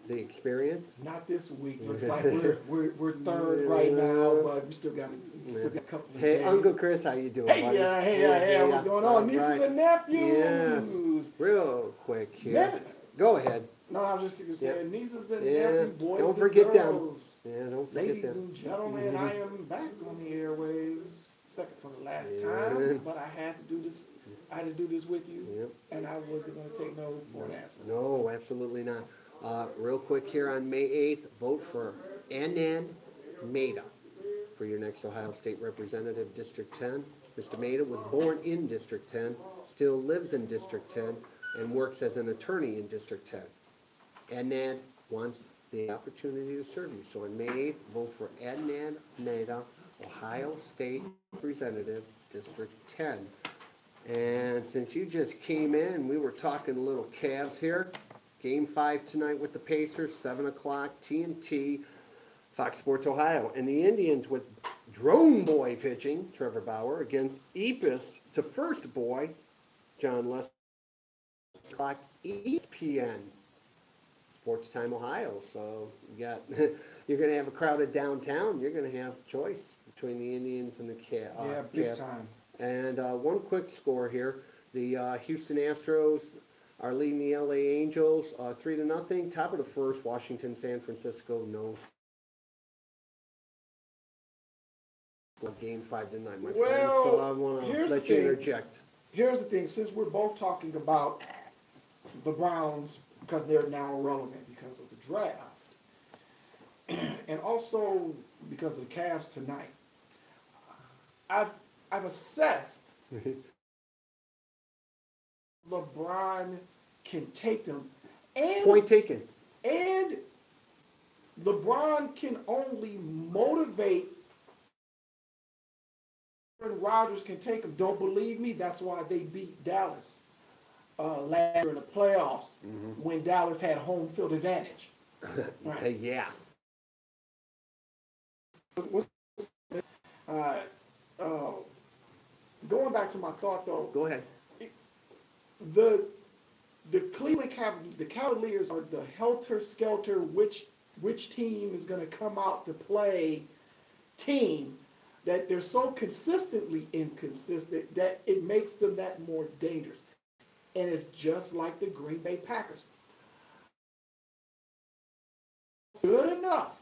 The Experience. Not this week. Looks like we're third right now, but we still got a couple of Hey, days. Uncle Chris, how you doing, buddy? Hey, what's going on? Nieces Right. and nephews. Yes. Real quick here. Men- Go ahead. No, I was just saying, nieces and Yeah. nephews, boys Don't and forget them. girls. Yeah, don't forget Ladies that. and gentlemen, I am back on the airwaves, second from the last Yeah. time, but I had to do this. I had to do this with you, Yep. and I wasn't going to take no for an answer. No, absolutely not. Real quick here on May 8th, vote for Anand Mehta for your next Ohio State Representative, District 10. Mr. Mehta was born in District 10, still lives in District 10, and works as an attorney in District 10. Anand wants the opportunity to serve you. So on May 8th, vote for Anand Mehta, Ohio State Representative, District 10. And since you just came in, we were talking a little Cavs here. Game 5 tonight with the Pacers, 7 o'clock, TNT, Fox Sports Ohio. And the Indians with Drone Boy pitching, Trevor Bauer, against Epis to first boy, John Lester, o'clock ESPN, Sports Time Ohio. So you got you're going to have a crowded downtown. You're going to have choice between the Indians and the Cavs. Yeah, big time. And one quick score here. The Houston Astros are leading the LA Angels 3-0. Top of the first, Washington, San Francisco, no. Game 5 tonight, my friend. So I want to here's let the you thing. interject. Here's the thing, since we're both talking about the Browns, because they're now relevant because of the draft, and also because of the Cavs tonight, I've assessed LeBron can take them, and Point taken. and LeBron can only motivate. Aaron Rodgers can take them. Don't believe me? That's why they beat Dallas last year in the playoffs when Dallas had home field advantage. Right. Yeah. Going back to my thought though, Go ahead. the Cavaliers are the helter-skelter which team is going to come out to play team that they're so consistently inconsistent that it makes them that more dangerous. And it's just like the Green Bay Packers. Good enough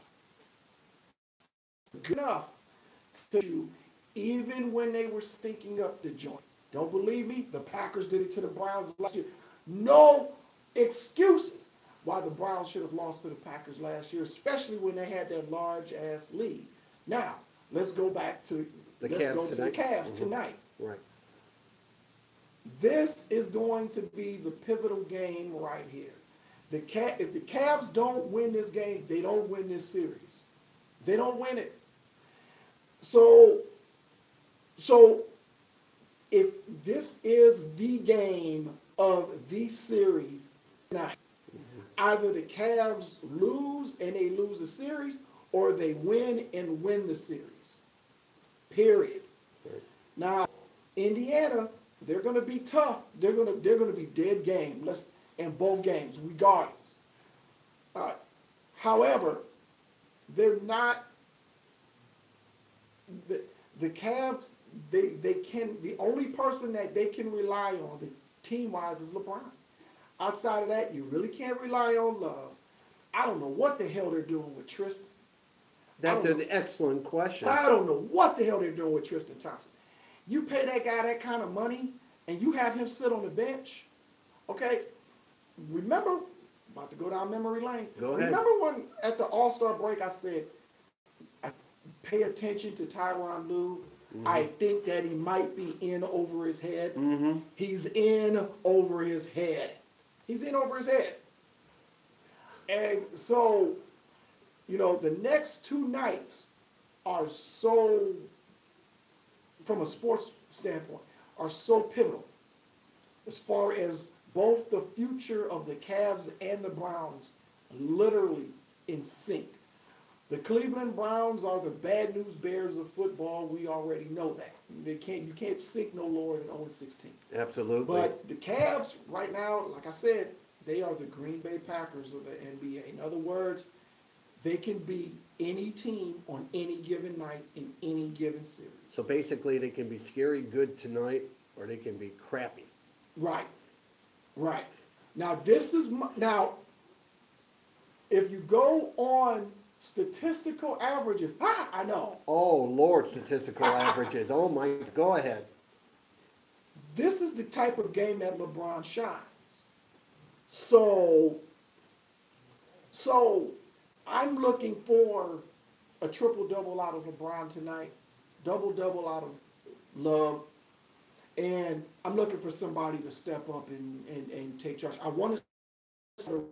to, even when they were stinking up the joint. Don't believe me? The Packers did it to the Browns last year. No excuses why the Browns should have lost to the Packers last year, especially when they had that large-ass lead. Now, let's go back to The the Cavs Cavs tonight. tonight. Right. This is going to be the pivotal game right here. If the Cavs don't win this game, they don't win this series. They don't win it. So if this is the game of the series tonight, either the Cavs lose and they lose the series, or they win and win the series. Period. Right. Now, Indiana, they're going to be tough. They're going to be dead game in both games, regardless. However, they're not. The Cavs, they can. The only person that they can rely on, the team-wise, is LeBron. Outside of that, you really can't rely on Love. I don't know what the hell they're doing with Tristan. That's an excellent question. I don't know what the hell they're doing with Tristan Thompson. You pay that guy that kind of money, and you have him sit on the bench. Okay, remember, about to go down memory lane. Go ahead. Remember when at the All-Star break I said, I pay attention to Tyronn Lue. I think that he might be in over his head. Mm-hmm. He's in over his head. He's in over his head. And so, you know, the next two nights are so, from a sports standpoint, are so pivotal as far as both the future of the Cavs and the Browns literally in sync. The Cleveland Browns are the bad news bears of football. We already know that. You can't sink no lower than 0-16. Absolutely. But the Cavs right now, like I said, they are the Green Bay Packers of the NBA. In other words, they can beat any team on any given night in any given series. So basically, they can be scary good tonight, or they can be crappy. Right. Right. Now, now, if you go on statistical averages, I know. Oh, Lord, statistical averages. Oh, my, go ahead. This is the type of game that LeBron shines. So I'm looking for a triple-double out of LeBron tonight, double-double out of Love, and I'm looking for somebody to step up and take charge. I want to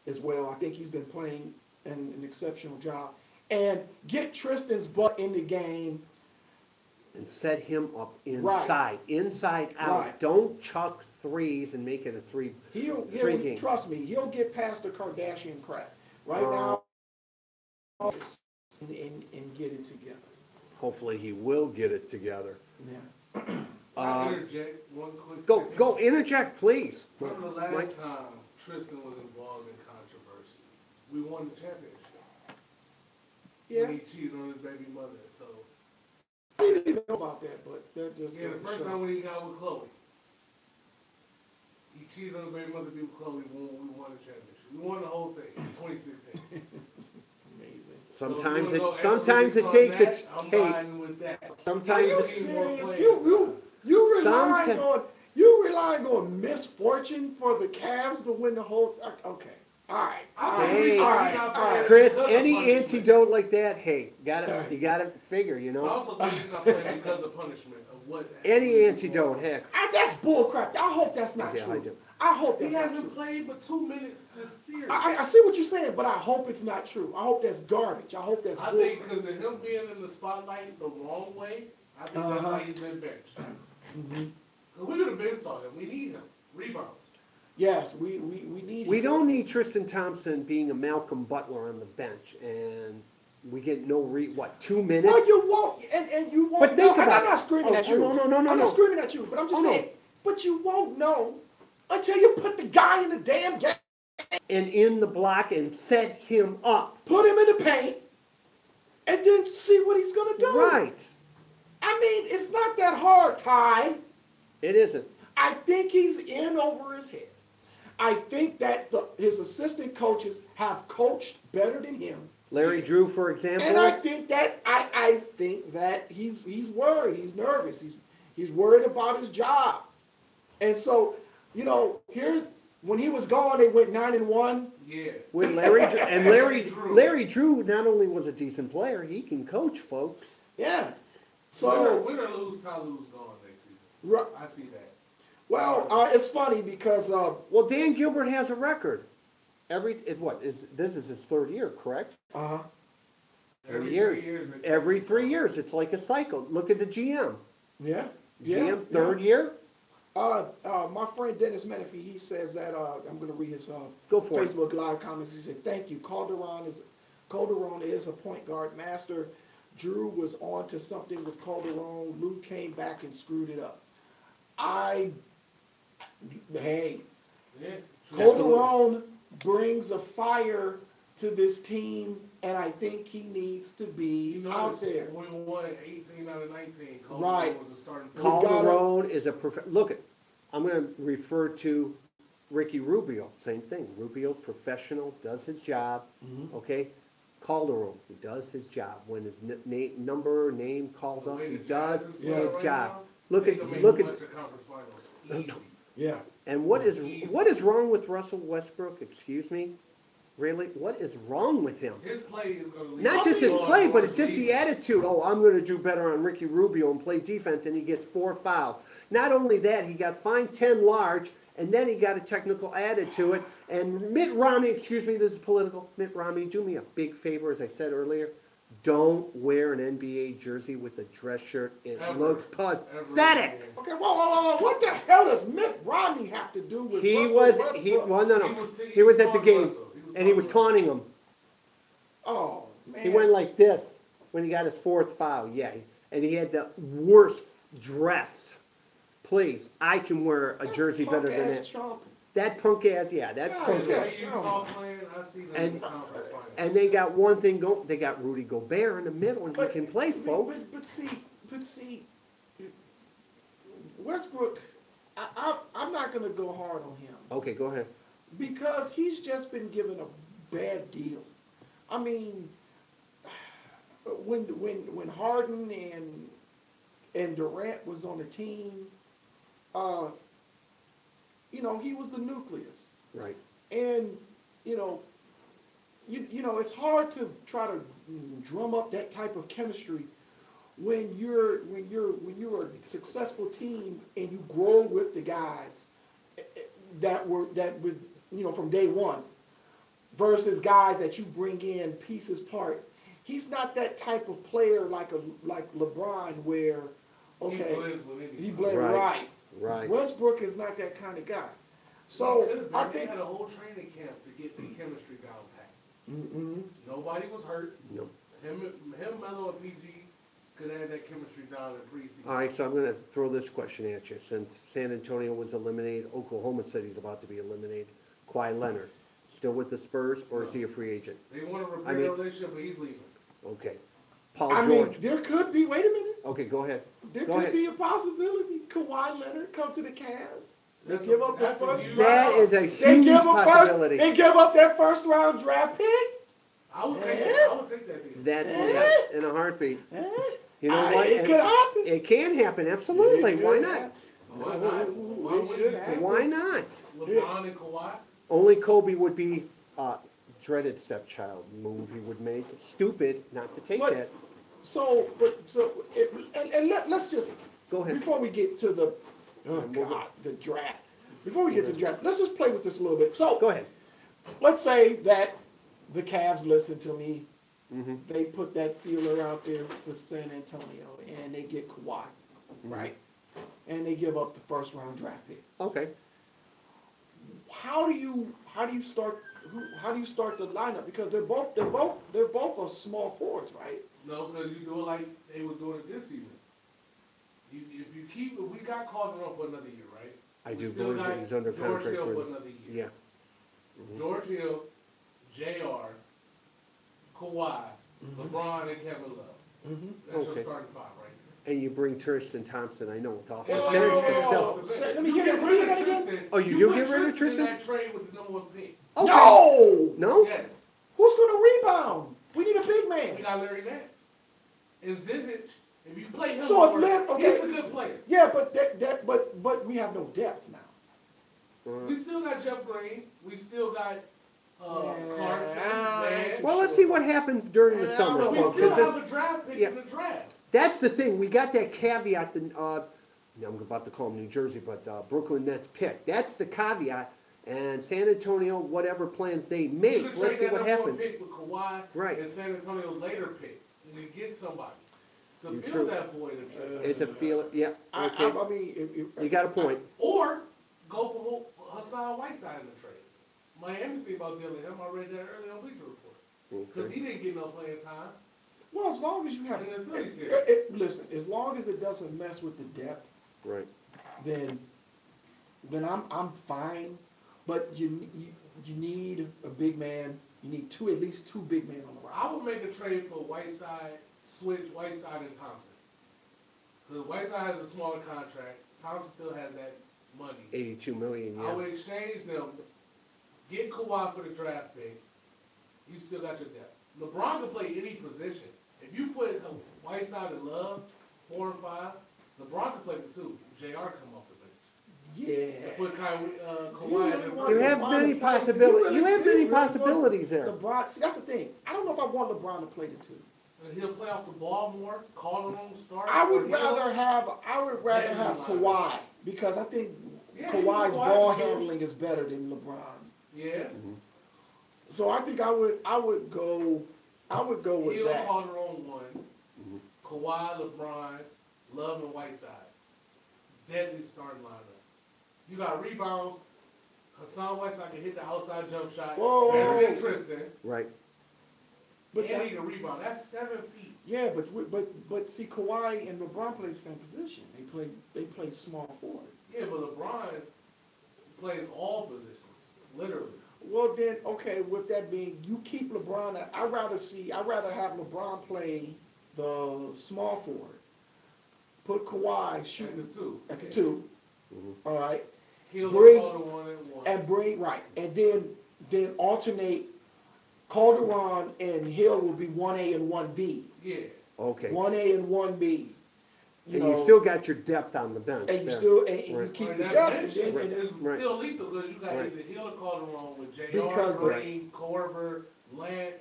as well. I think he's been playing an exceptional job. And get Tristan's butt in the game. And set him up inside, Right. inside out. Right. Don't chuck threes and make it a three game. Trust me, he'll get past the Kardashian crap. Right now, and get it together. Hopefully he will get it together. Yeah. I'll interject one quick Go, second. go, interject, please. Remember the last Mike? time Tristan was involved in controversy? We won the championship. Yeah. When he cheated on his baby mother, so. I didn't even know about that, but that just Yeah, the goes to first show. time when he got with Chloe. He cheated on his baby mother, be with Chloe, we won the championship. We won the whole thing in 2016. Amazing. Sometimes So if you wanna go sometimes it analytics takes on a, that, I'm hey, riding with that. sometimes Are you it's, serious? You relying on misfortune for the Cavs to win the whole. Okay, all right. Hey, all right. Chris, Because of any punishment. antidote like that, hey, you Alright. gotta figure, you I know? also think he's not playing because of punishment of what. Any antidote, heck. That's bullcrap. I hope that's not Yeah, I true. do. I hope He that's not hasn't true. played but 2 minutes this series. I see what you're saying, but I hope it's not true. I hope that's garbage. I hope that's I bullcrap. think because of him being in the spotlight the wrong way, I think that's why he's been benched. Because we could have been saw him. We need him. Rebounds. Yes, we need. We him. don't need Tristan Thompson being a Malcolm Butler on the bench, and we get no 2 minutes? Well, you won't, and you won't. But think know, and about I'm it. not screaming at you. No. I'm not screaming at you, but I'm just saying. But you won't know until you put the guy in the damn game. And in the block and set him up. Put him in the paint, and then see what he's gonna do. Right. I mean, it's not that hard, Ty. It isn't. I think he's in over his head. I think that his assistant coaches have coached better than him. Larry Drew, for example. And I think that I think that he's worried, he's nervous, he's worried about his job. And so, you know, here when he was gone, they went 9-1. Yeah. With Larry Drew not only was a decent player, he can coach, folks. Yeah. So So win or lose, Ty Lue's gone next season. right, I see that. well, it's funny because Well, Dan Gilbert has a record. This is his third year, correct? 3 years. Every 3 years, it's like a cycle. Look at the GM. yeah. GM, third year. My friend Dennis Menifee, he says that I'm going to read his Go for it. Facebook Live comments. He said, "Thank you. Calderon is a point guard master. Drew was on to something with Calderon. Lou came back and screwed it up. Yeah. Calderon brings a fire to this team, and I think he needs to be You know, out there. when we won 18 out of 19, Right. was a starting player. Calderon is a look. I'm going to refer to Ricky Rubio. Same thing. Rubio, professional, does his job. Okay. Calderon, he does his job. When his name calls up, he does his job. Look at. Western Conference Finals. Easy. Yeah. And what is wrong with Russell Westbrook? Excuse me. Really? What is wrong with him? His play is going to lead. Not just his Lord, play, but Lord, it's just the lead. attitude. Oh, I'm going to do better on Ricky Rubio and play defense, and he gets 4 fouls. Not only that, he got fined 10 large, and then he got a technical added to it. And Mitt Romney, excuse me, this is political. Mitt Romney, do me a big favor, as I said earlier. Don't wear an NBA jersey with a dress shirt. It Ever. looks Ever pathetic. again. Okay, whoa. What the hell does Mitt Romney have to do with He Russell was, Westbrook? well, no. He He was was at the taunting game, Russell. and he was taunting him. Oh, man. He went like this when he got his 4th foul, yeah. And he had the worst dress. Please, I can wear a jersey better than Punk-ass that. chump. That punk ass, yeah, that Yeah, punk Yeah, ass. Utah playing, I see them in the conference finals. And they got one thing going, they got Rudy Gobert in the middle, and he But- can play, folks. But see, Westbrook, I'm not going to go hard on him Okay, go ahead. because he's just been given a bad deal. I mean, when Harden and Durant was on the team, he was the nucleus. Right. And you know, it's hard to try to drum up that type of chemistry when you're a successful team and you grow with the guys that would from day one versus guys that you bring in pieces part. He's not that type of player like LeBron where he blends Right. right. Westbrook is not that kind of guy. So I think they had a whole training camp to get the chemistry down pat. mm-hmm. Nobody was hurt. No. Him, Melo, and PG could have that chemistry down in preseason. All right, so I'm going to throw this question at you. Since San Antonio was eliminated, Oklahoma City's about to be eliminated. Kawhi Leonard, still with the Spurs, or is he a free agent? They want to repair I mean- the relationship, but he's leaving. Okay. Paul I George. mean, there could be. Wait a minute. Okay, go ahead. There Go could ahead. be a possibility Kawhi Leonard come to the Cavs. They That's give a- up their that's a first huge- That round. is a They huge give up possibility. They give up their first round draft pick. I would take that. I would take that deal. That, Eh? yes, in a heartbeat. Eh? You know what? It And could happen. It can happen, absolutely. It Why could not? happen. Why not? Why wouldn't you take Why not? LeBron and Kawhi? Only Kobe would be a dreaded stepchild move he would make. Stupid not to take But- that. Let's just Go ahead. before we get to the the draft. Before we get to the draft, let's just play with this a little bit. So Go ahead. let's say that the Cavs listen to me. Mm-hmm. They put that feeler out there for San Antonio, and they get Kawhi, right? And they give up the first round draft pick. Okay. How do you start the lineup? Because they're both a small forwards, right? No, because you do it like they were doing it this season. If we got Calderon for another year, right? I We do still believe got that he's under George contract Hill for- for another year. Yeah. George Hill, J.R., Kawhi, LeBron, and Kevin Love. Mm-hmm. That's Okay. your starting five, right? And you bring Tristan Thompson. I know it's off Whoa, his whoa, bench, whoa, but whoa, still. whoa, whoa. Let me You hear get that. rid of Read that again. Tristan. Oh, you do put get rid of in Tristan? that trade with the number one pick. Okay. No. No? Yes. Who's going to rebound? We need a big We man. got Larry Nance. And Zizic, if you play him So if more, okay. he's a good player. Yeah, but we have no depth now. We still got Jeff Green. We still got Clarkson. Yeah. Van. Well, let's see what happens during the Yeah, summer, but We folks. still 'cause have this- a draft pick Yeah. in the draft. That's the thing. We got that caveat. I'm about to call them New Jersey, but Brooklyn Nets pick. That's the caveat. And San Antonio, whatever plans they You make, could let's trade see that what number one happens. pick with Kawhi Right. and San Antonio's later pick. And we get somebody to You're fill true. that void of Tristan. It's a feel. Yeah. I Okay. mean, You got a point. Or go for Hassan Whiteside in the trade. Miami's thinking about dealing him. I read that earlier on Bleacher Report. Because Okay. he didn't get no playing time. well, as long as you have, And the Phillies here. listen, as long as it doesn't mess with the depth, Right. then I'm fine. But you need a big man. You need at least two big men on the roster. I would make a trade for Whiteside, switch Whiteside and Thompson. Because Whiteside has a smaller contract. Thompson still has that money. 82 million. I Yeah. would exchange them, get Kawhi for the draft pick. You still got your depth. LeBron can play any position. If you put Whiteside and Love, 4 and 5, LeBron can play the 2. JR come off the bench. Yeah. Put Do you Kawhi really in want You the have LeBron many to play? possibilities. You have Do you many really want possibilities there. LeBron, see, that's the thing. I don't know if I want LeBron to play the two. He'll play off the ball more, call their own start. I would or he'll- rather have Yeah, Kawhi because I think Yeah, Kawhi's Kawhi ball can do it. handling is better than LeBron. Yeah. So I think I would go with He'll that. call their own one. Kawhi, LeBron, Love, and Whiteside. Deadly starting lineup. You got rebounds. Hassan Whiteside can hit the outside jump shot. Whoa. Better than Tristan. Right. But and that, he can rebound. That's 7 feet. yeah, but see, Kawhi and LeBron play the same position. They play small forward. Yeah, but LeBron plays all positions, literally. Well then, okay. With that being, you keep LeBron. I'd rather have LeBron play the small forward. Put Kawhi shooting At the two. at the two. All right. He'll Bring- call the 1 and 1. And bring right, and then alternate. Calderon and Hill will be 1A and 1B. Yeah. Okay. 1A and 1B. And you still got your depth on the bench. and you there. still and you Right. keep Right, the that depth. bench And then- is Right. still lethal because you got Right. either Hill or Calderon with J.R. Because the- Green, Corver, Larry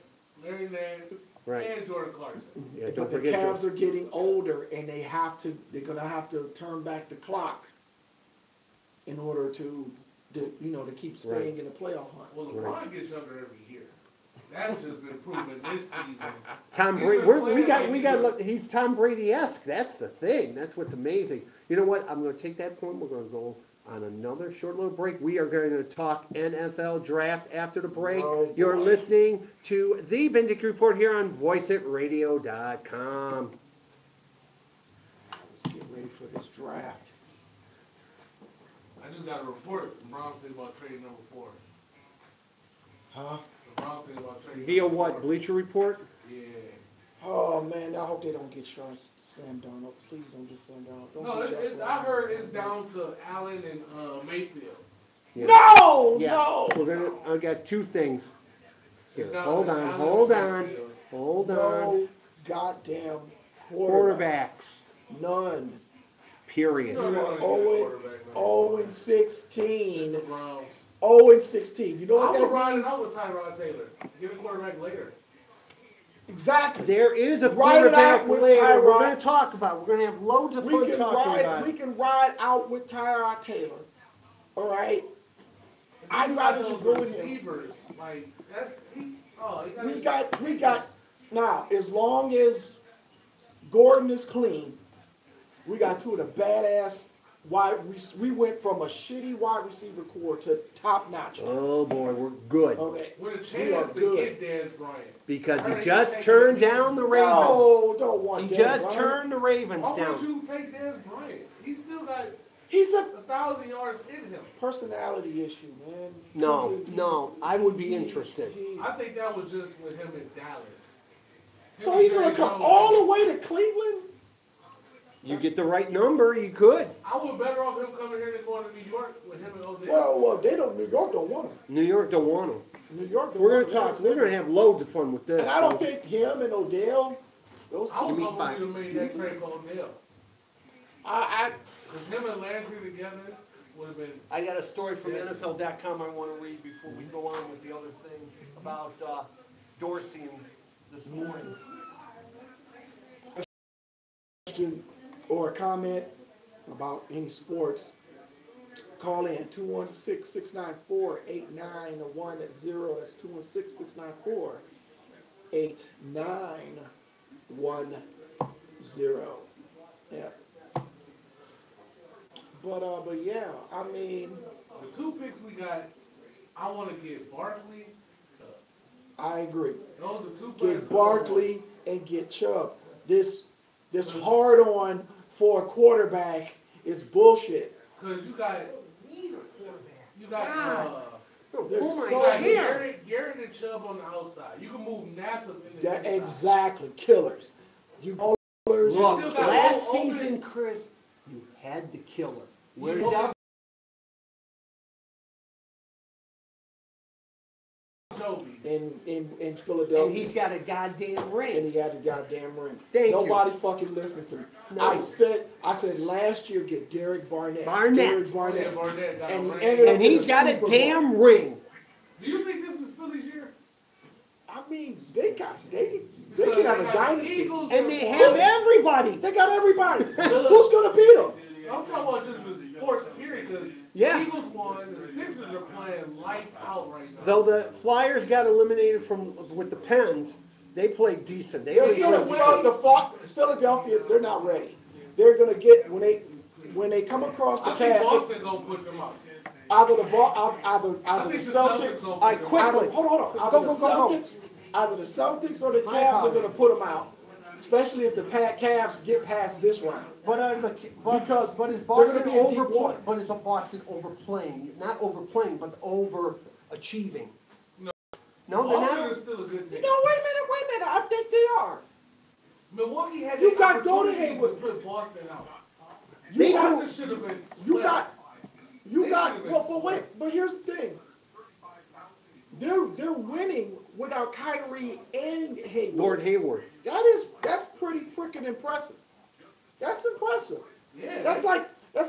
Nance, Right. and Jordan Clarkson. Yeah, but don't the forget Cavs your, are getting older, and they're gonna have to turn back the clock in order to keep staying in the playoff hunt. Well, LeBron gets younger every year. That's just been proven this season. Tom He's Brady. been We playing got. like He's Tom Brady-esque. That's the thing. That's what's amazing. You know what? I'm going to take that point. We're going to go on another short little break. We are going to talk NFL draft after the break. Oh, You're boy. listening to the Bendick Report here on voiceitradio.com. Let's get ready for this draft. I just got a report. The Browns think about trading number 4. Huh? The Browns think about trading Via number what? 4. Bleacher Report? Yeah. Oh man, I hope they don't get Sam Darnold. Please don't get Sam Darnold. Don't No, get Josh I Allen. heard it's down to Allen and Mayfield. Yeah. No, Yeah. no, We're gonna. I got two things. Here. It's down Hold to on. Allen Hold and on. Mayfield. Hold on. no, goddamn quarterback. Quarterbacks. None. Period. No, they're are gonna get a 0 quarterback now. 0-16. It's the Browns. 0-16. You know I what would that ride means? it out with Tyrod Taylor. Get a quarterback later. Exactly. There is a Ride it out quarterback with later. We're Tyrod. going to talk about. We're going to have loads of fun talking about. We can ride out with Tyrod Taylor. All right. I'd You rather got just those go with him. receivers. Like that's he We got now. As long as Gordon is clean, we got two of the badass we went from a shitty wide receiver core to top notch. Oh boy, we're good. Okay. with a We are chance to good. get Dez Bryant. Because I he heard just he's turned taking a down the Ravens. No, don't want He Dez just Bryant. turned the Ravens Why would down. you take Dez Bryant? He still got He's a 1,000 yards in him. personality issue, man. No, I would be interested. I think that was just with him in Dallas. So he's gonna come all the way to Cleveland? You get the right number, you could. I would better off him coming here than going to New York with him and Odell. Well, they don't. New York don't want him. New York don't want him. New York. Don't We're want gonna him. talk. We're gonna have loads of fun with this. And I don't think him and Odell. Those I was two. hoping we would have made that trade for Odell. Because him and Landry together would have been. I got a story from NFL.com I want to read before we go on with the other thing about Dorsey and this morning. Question or a comment about any sports, call in 216-694-8910. That's 216-694-8910. Yeah. But yeah, I mean, The 2 picks we got, I want to get Barkley. I agree. Those are 2 players. Get Barkley and get Chubb. This hard on for a quarterback is bullshit. Because you got. There's Oh my so God. Garrett and Chubb on the outside. You can move Nassib in the That, inside. exactly, killers. You killers. Look, still got last open- season, Chris, you had the killer. Where You did that? Joby. in Philadelphia. And he's got a goddamn And ring. he had the goddamn ring. Thank you. Nobody fucking listened to me. No. I said last year get Derek Barnett. Barnett. Derek Yeah, Barnett. Barnett got And a he ring. ended up And in he's the got a Super Bowl. damn ring. Do you think this is Philly's year? I mean, they can have a dynasty. Eagles And they are have fine. everybody. They got everybody. Who's gonna beat them? I'm talking about just the sports period, because Yeah. the Eagles won, the Sixers are playing lights out right now. Though the Flyers got eliminated with the Pens, they played decent. They Yeah, played yeah, decent. Philadelphia, they're not ready. They're gonna get when they come across the I think Cavs. Boston gonna put them up. Either the I Celtics. think the Celtics All right, gonna put them quick. up. Hold on. Either the Celtics or the Cavs are gonna put them out. Especially if the Cavs get past this round. Because but is they're gonna Boston be in deep water. but is Boston overplaying? Not overplaying, but overachieving. No. No, they're Boston not. is still a good team. No, wait a minute. I think they are. Milwaukee had You the got opportunity Golden to Hayward. put Boston out. They Boston do. should have been split. But here's the thing. They're winning without Kyrie and Hayward. Lord Hayward. That's pretty freaking impressive. That's impressive. Yeah, That's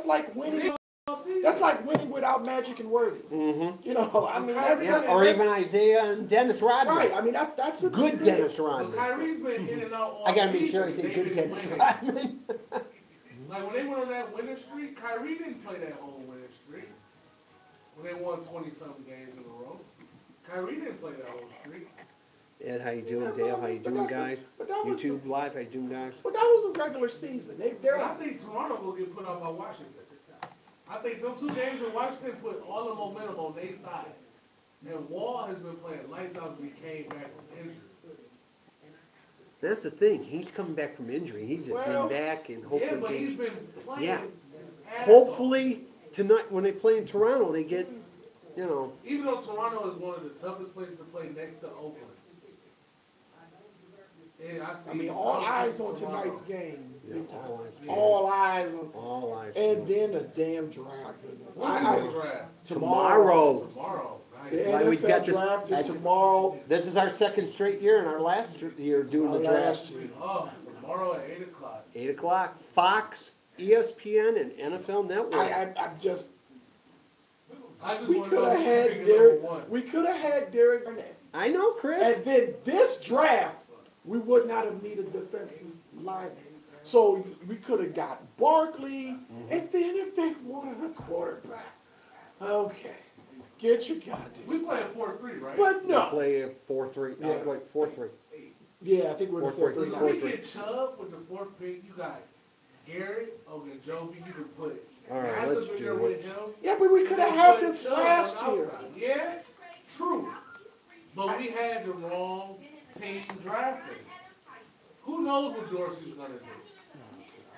like winning. That's like winning without Magic and Worthy. Mm-hmm. You know, I mean, that's Or even Isaiah and Dennis Rodman. right. I mean, that's a Good big deal. Dennis But Rodman. Kyrie's been in and out all I gotta make sure I season. say They've good been Dennis winning. Rodman. Like when they went on that winning streak, Kyrie didn't play that whole winning streak. When they won 20-something games in a row. Kyrie didn't play that whole streak. Ed, how you doing? Dale, how you doing, guys? But that was YouTube Live, how you doing, guys? But that was a regular season. But I think Toronto will get put out by Washington. I think those 2 games in Washington put all the momentum on their side. And Wall has been playing lights out since he came back from injury. That's the thing. He's coming back from injury. He's just Well, been back and Yeah, hopefully. but he's been playing Yeah. his ass Hopefully tonight when they play in Toronto, they get, you know. off. Even though Toronto is one of the toughest places to play next to Oakland. Yeah, I mean, all I eyes see on Toronto. tonight's game. Yeah, Big time. all eyes. All eyes on. All eyes. And then a damn draft. When's the draft? Tomorrow. Tomorrow. The Nice. why we NFL got this- draft is that's- tomorrow. This is our second straight year and our last year doing the draft. Last year. Oh, tomorrow at 8 o'clock. 8 o'clock. Fox, ESPN, and NFL Network. I just I just we want to could know have who's had picking Derek. number 1. We could have had Derek Barnett. I know, Chris. And then this draft, we would not have needed defensive lineman. So we could have got Barkley, and then if they wanted a quarterback, okay, get your goddamn. We playing 4-3, right? But We no, play a 4-3. Yeah. Wait, 4-3. yeah, I think we're the 4-3. 4-3 So now. we get Chubb with the 4th pick. You got Garrett, Ogunjobi. You can put All right, Hassel let's in do there it. with him. Yeah, but we could have You had put this Chubb on last the year. outside. Yeah, true. But we had the wrong team drafted. Who knows what Dorsey's gonna do?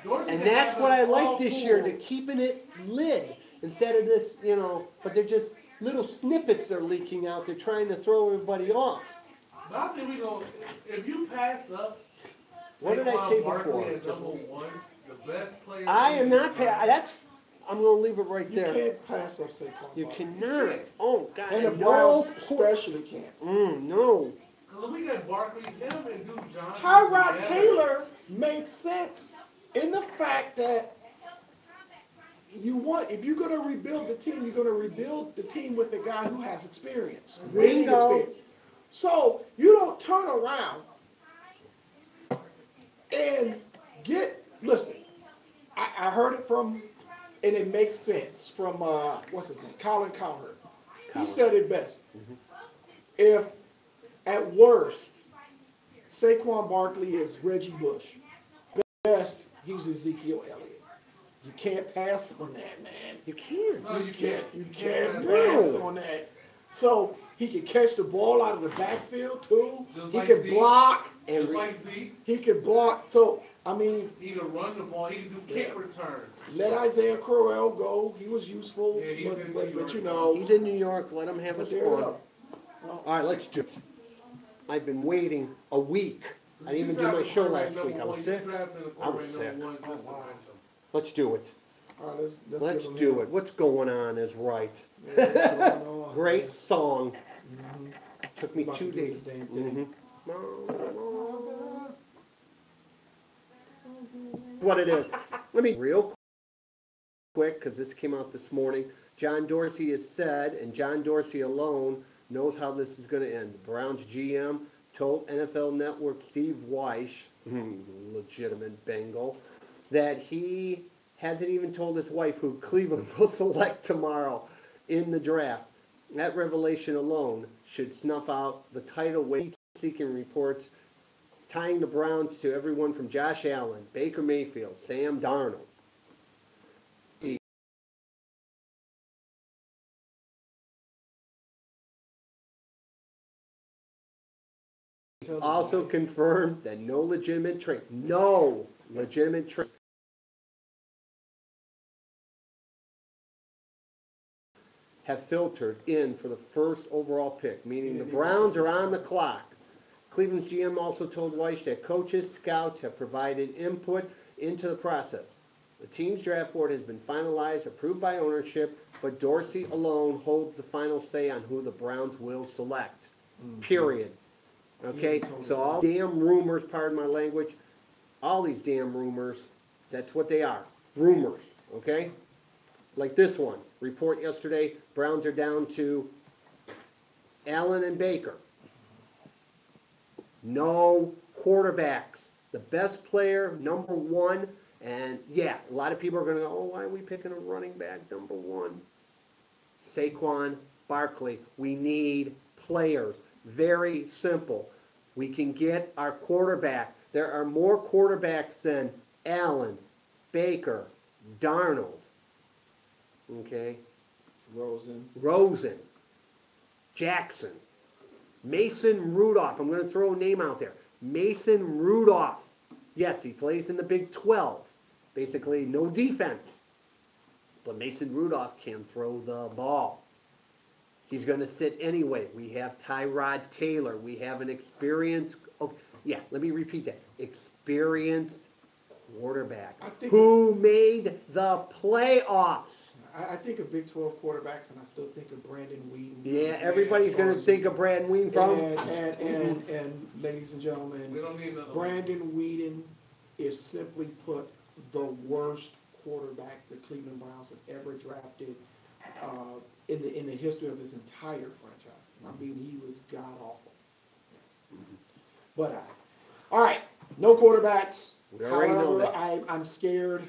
Dorsey And can that's have what us I like all this year. fooled. They're keeping it lid instead of this, you know, but they're just little snippets they're leaking out. They're trying to throw everybody off. But I think we gonna, if you pass up What did I Saquon say Barkley before? at number 1, the best player. I in am the not, draft. that's, I'm going to leave it right You there. can't pass up Saquon. You Barkley. cannot. Oh, God. And the no. Browns especially can't. No. Cause we got Barkley, him and Duke Johnson. Tyrod together. Taylor makes sense in the fact that if you're going to rebuild the team, you're going to rebuild the team with the guy who has experience, winning Bingo. experience. So you don't turn around and listen, I heard it from, and it makes sense, from, what's his name, Colin Cowherd. He said it best. If, at worst, Saquon Barkley is Reggie Bush, best, he's Ezekiel Elliott. You can't pass on that, man. You can't. No, you can't. You can't pass. pass on that. So he can catch the ball out of the backfield too. Just He like can Zeke. block. And Just like Zeke, He can block. So I mean, he can run the ball, he can do kick return. let Isaiah Crowell go. He was useful, Yeah, he's in New but York. you know, he's in New York. Let him have but his there you fun. go. All right, let's do it. I've been waiting a week. I didn't even do my show last week. I was sick. I was sick. Let's do it. All right, Let's give him do that. it. What's going on is right. Yeah, what's going on? Great song. Took me About to 2 do days. this damn thing. What it is. Let me real quick, because this came out this morning. John Dorsey has said, and John Dorsey alone knows how this is going to end. The Browns GM told NFL Network Steve Weish, legitimate Bengal, that he hasn't even told his wife who Cleveland will select tomorrow in the draft. That revelation alone should snuff out the tidal wave seeking reports tying the Browns to everyone from Josh Allen, Baker Mayfield, Sam Darnold. Also confirmed that no legitimate trade have filtered in for the first overall pick, meaning the Browns are on the clock. Cleveland's GM also told Weish that coaches, scouts have provided input into the process. The team's draft board has been finalized, approved by ownership, but Dorsey alone holds the final say on who the Browns will select. Period. Okay, so all damn rumors, pardon my language, all these damn rumors, that's what they are, rumors, okay? Like this one, report yesterday, Browns are down to Allen and Baker. No quarterbacks. The best player, number one, and yeah, a lot of people are going to go, oh, why are we picking a running back number one? Saquon Barkley. We need players. Very simple. We can get our quarterback. There are more quarterbacks than Allen, Baker, Darnold, okay, Rosen, Jackson, Mason Rudolph. I'm going to throw a name out there. Mason Rudolph. Yes, he plays in the Big 12. Basically, no defense. But Mason Rudolph can throw the ball. He's going to sit anyway. We have Tyrod Taylor. We have an experienced, let me repeat that. Experienced quarterback who made the playoffs. I think of Big 12 quarterbacks, and I still think of Brandon Wheaton. Yeah, everybody's going to think of Brandon Wheaton from. And ladies and gentlemen, We don't need another Brandon Wheaton is simply put the worst quarterback the Cleveland Browns have ever drafted in the history of his entire franchise. I mean, he was god awful. But all right, no quarterbacks. We already know However, that. I'm scared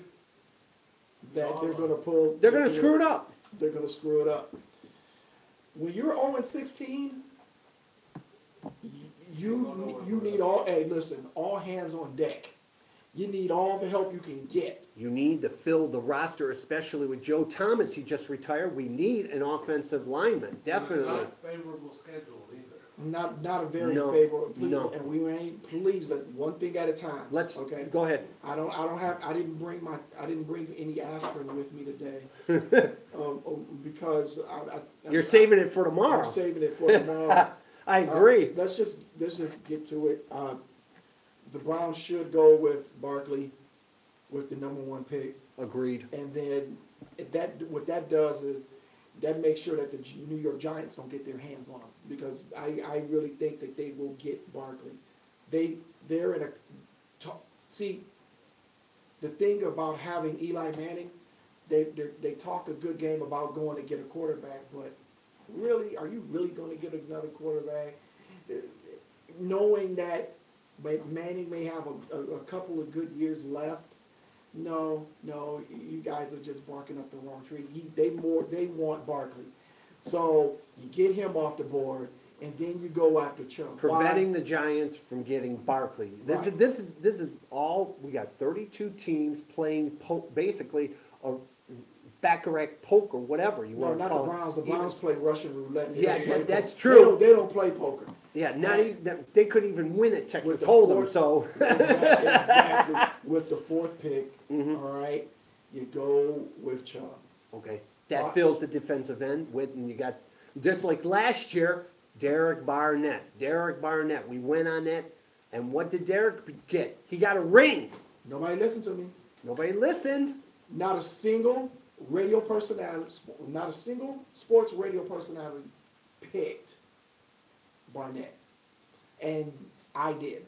that they're going to pull. They're going to screw it up. They're going to screw it up. When you're 0-16, you need all. Hey, listen, all hands on deck. You need all the help you can get. You need to fill the roster, especially with Joe Thomas. He just retired. We need an offensive lineman, definitely. Not favorable schedule either. Not a very No, favorable. Please, no. And we ain't. Please, one thing at a time. Let's okay. go ahead. I didn't bring any aspirin with me today, because You're saving it for tomorrow. I'm saving it for tomorrow. I agree. Let's just get to it. The Browns should go with Barkley with the number 1 pick, Agreed. and then what that does is that makes sure that the New York Giants don't get their hands on him, because I really think that they will get Barkley. They're in a see, the thing about having Eli Manning, they talk a good game about going to get a quarterback, but really, are you really going to get another quarterback? Knowing that Manning may have a couple of good years left, no, you guys are just barking up the wrong tree. They want Barkley, so you get him off the board, and then you go after Chubb. Preventing the Giants from getting Barkley. This is all. We got 32 teams playing basically a baccarat poker, whatever you want to call it. No, not the Browns. The Browns play Russian roulette. That's true. They don't play poker. Yeah, they couldn't even win at Texas Hold'em. So exactly. With the 4th pick, Mhm. all right, you go with Chubb. okay, that fills the defensive end with, and you got just like last year, Derek Barnett. We went on that, and what did Derek get? He got a ring. Nobody listened to me. Nobody listened. Not a single radio personality, not a single sports radio personality picked Barnett. And I did.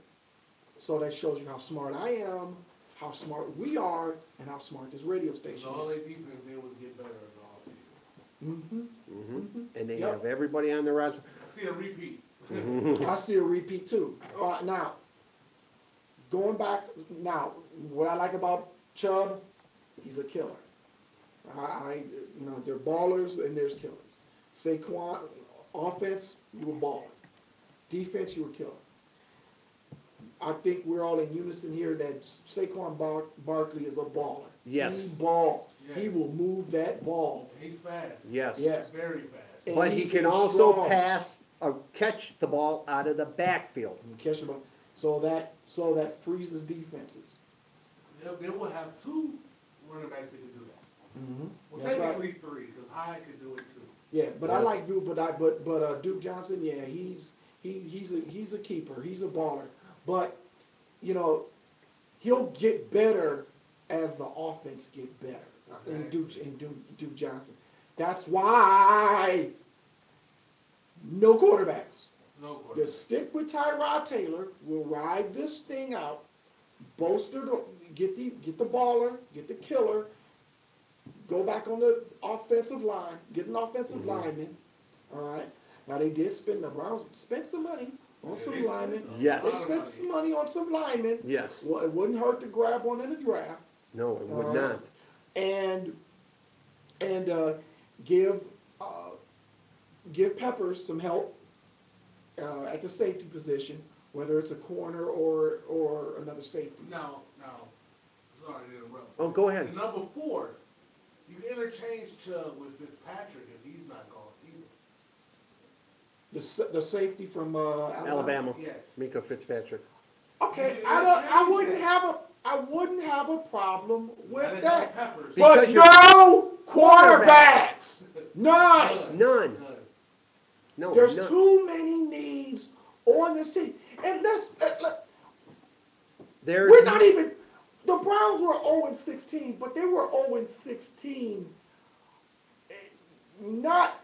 So that shows you how smart I am, how smart we are, and how smart this radio station So all is. they defense did was get better in the offseason. Mm-hmm. And they Yep. have everybody on the roster. I see a repeat. I see a repeat too. Now, going back, now, what I like about Chubb, he's a killer. They're ballers and there's killers. Saquon, offense, you were baller. Defense, you were killer. I think we're all in unison here that Saquon Barkley is a baller. Yes. He ball. He Yes. will move that ball. He's fast. Yes. Yes. Very fast. And But he can also strong. pass or catch the ball out of the backfield. And catch the ball. So that freezes defenses. They will have two running backs that can do that. Mm-hmm. Well, That's right. technically three, because Hyde could do it too. Yeah, but I Yes. like Duke, but Duke Johnson, yeah, he's a keeper, he's a baller. But he'll get better as the offense get better. In Duke Johnson. That's why no quarterbacks. No question. Just stick with Tyrod Taylor. We'll ride this thing out. Get the baller, get the killer. Go back on the offensive line. Get an offensive lineman. All right. Now the Browns spent some money on some linemen. Yes. They spent some money on some linemen. Yes. Well, it wouldn't hurt to grab one in the draft. No, it would All not. right. And give Peppers some help at the safety position, whether it's a corner or another safety. Now, sorry to interrupt. Oh, go ahead. And number 4, you interchange Chubb with Fitzpatrick if he's not gone either. The safety from Alabama. Yes. Mika Fitzpatrick. Okay, You I interchange wouldn't have a problem And with it's that. Peppers. But Because you're- no quarterbacks. None. None. No, There's none. too many needs on this team. And There's we're not even, the Browns were 0-16, but they were 0-16 not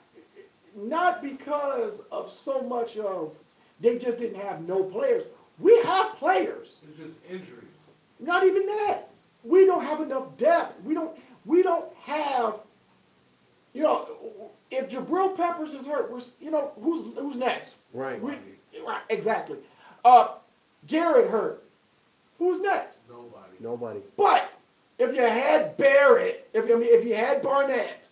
because of so much of they just didn't have no players. We have players. It's just injuries. Not even that. We don't have enough depth. We don't have, if Jabril Peppers is hurt, who's next? Right. Right, exactly. Garrett hurt. Who's next? Nobody. Nobody. But if you had Barrett, if you had Barnett,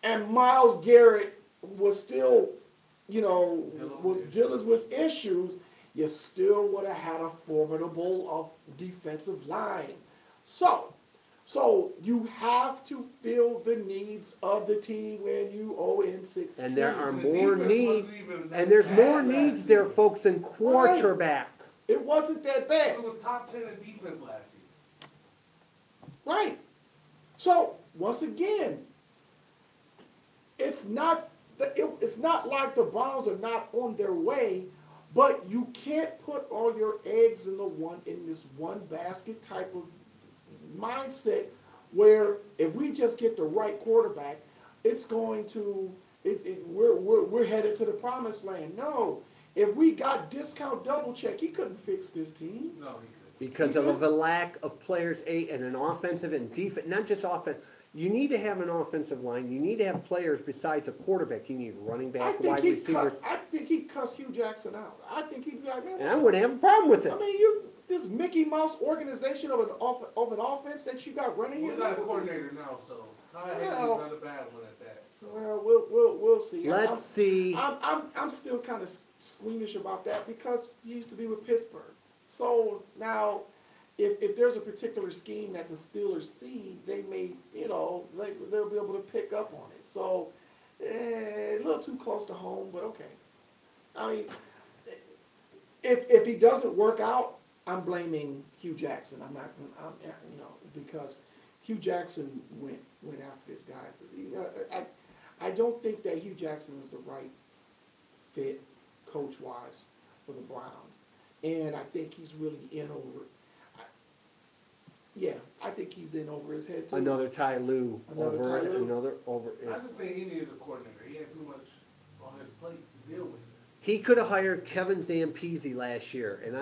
and Myles Garrett was still, was dealing with issues, you still would have had a formidable defensive line. So you have to fill the needs of the team when you 0-16. And there are The more defense needs, wasn't even that and there's bad more last needs there, season. folks, than quarterback. It wasn't that bad. It was top 10 in defense last season. Right. So once again, it's not like the Browns are not on their way, but you can't put all your eggs in this one basket type of mindset where if we just get the right quarterback, it's going to we're headed to the promised land. No. If we got discount double check, he couldn't fix this team. No, he couldn't. Because of a lack of players, and an offensive and defense, not just offense. You need to have an offensive line. You need to have players besides a quarterback. You need running back, wide receivers. I think he cussed Hugh Jackson out. I think he'd be like, man, And I wouldn't have a problem with it. I mean, this Mickey Mouse organization of an offense that you got running We here. got a coordinator now, so Ty Haley's Well- not a bad one at that. So. Well, we'll see. Let's see. I'm still kind of squeamish about that because he used to be with Pittsburgh. So now, if there's a particular scheme that the Steelers see, they may, they'll be able to pick up on it. So a little too close to home, but okay. I mean, if he doesn't work out, I'm blaming Hugh Jackson. Because Hugh Jackson went after this guy. I don't think that Hugh Jackson is the right fit coach-wise for the Browns. And I think he's really in over. I think he's in over his head too. Another Ty Lue. Another Ty Lue. Another over. I just think he needs a coordinator. He has too much on his plate to deal with. He could have hired Kevin Zampese last year, and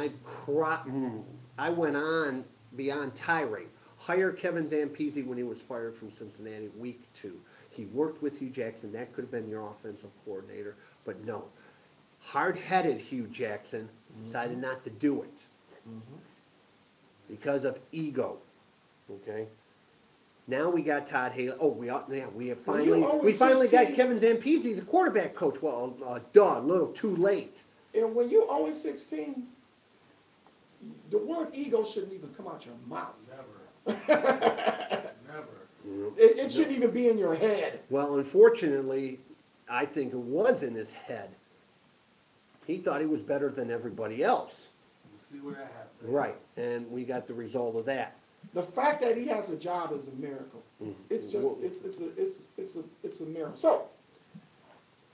I went on beyond tirade. Hire Kevin Zampese when he was fired from Cincinnati week 2. He worked with Hugh Jackson. That could have been your offensive coordinator, but no. Hard-headed Hugh Jackson decided not to do it because of ego. Okay. Now we got Todd Haley. Oh, we have finally got Kevin Zampese, the quarterback coach. Well, a little too late. And when you 0-16, the word ego shouldn't even come out your mouth. Never. It shouldn't even be in your head. Well, unfortunately, I think it was in his head. He thought he was better than everybody else. You see where that happened. Right, and we got the result of that. The fact that he has a job is a miracle. It's just it's a miracle. So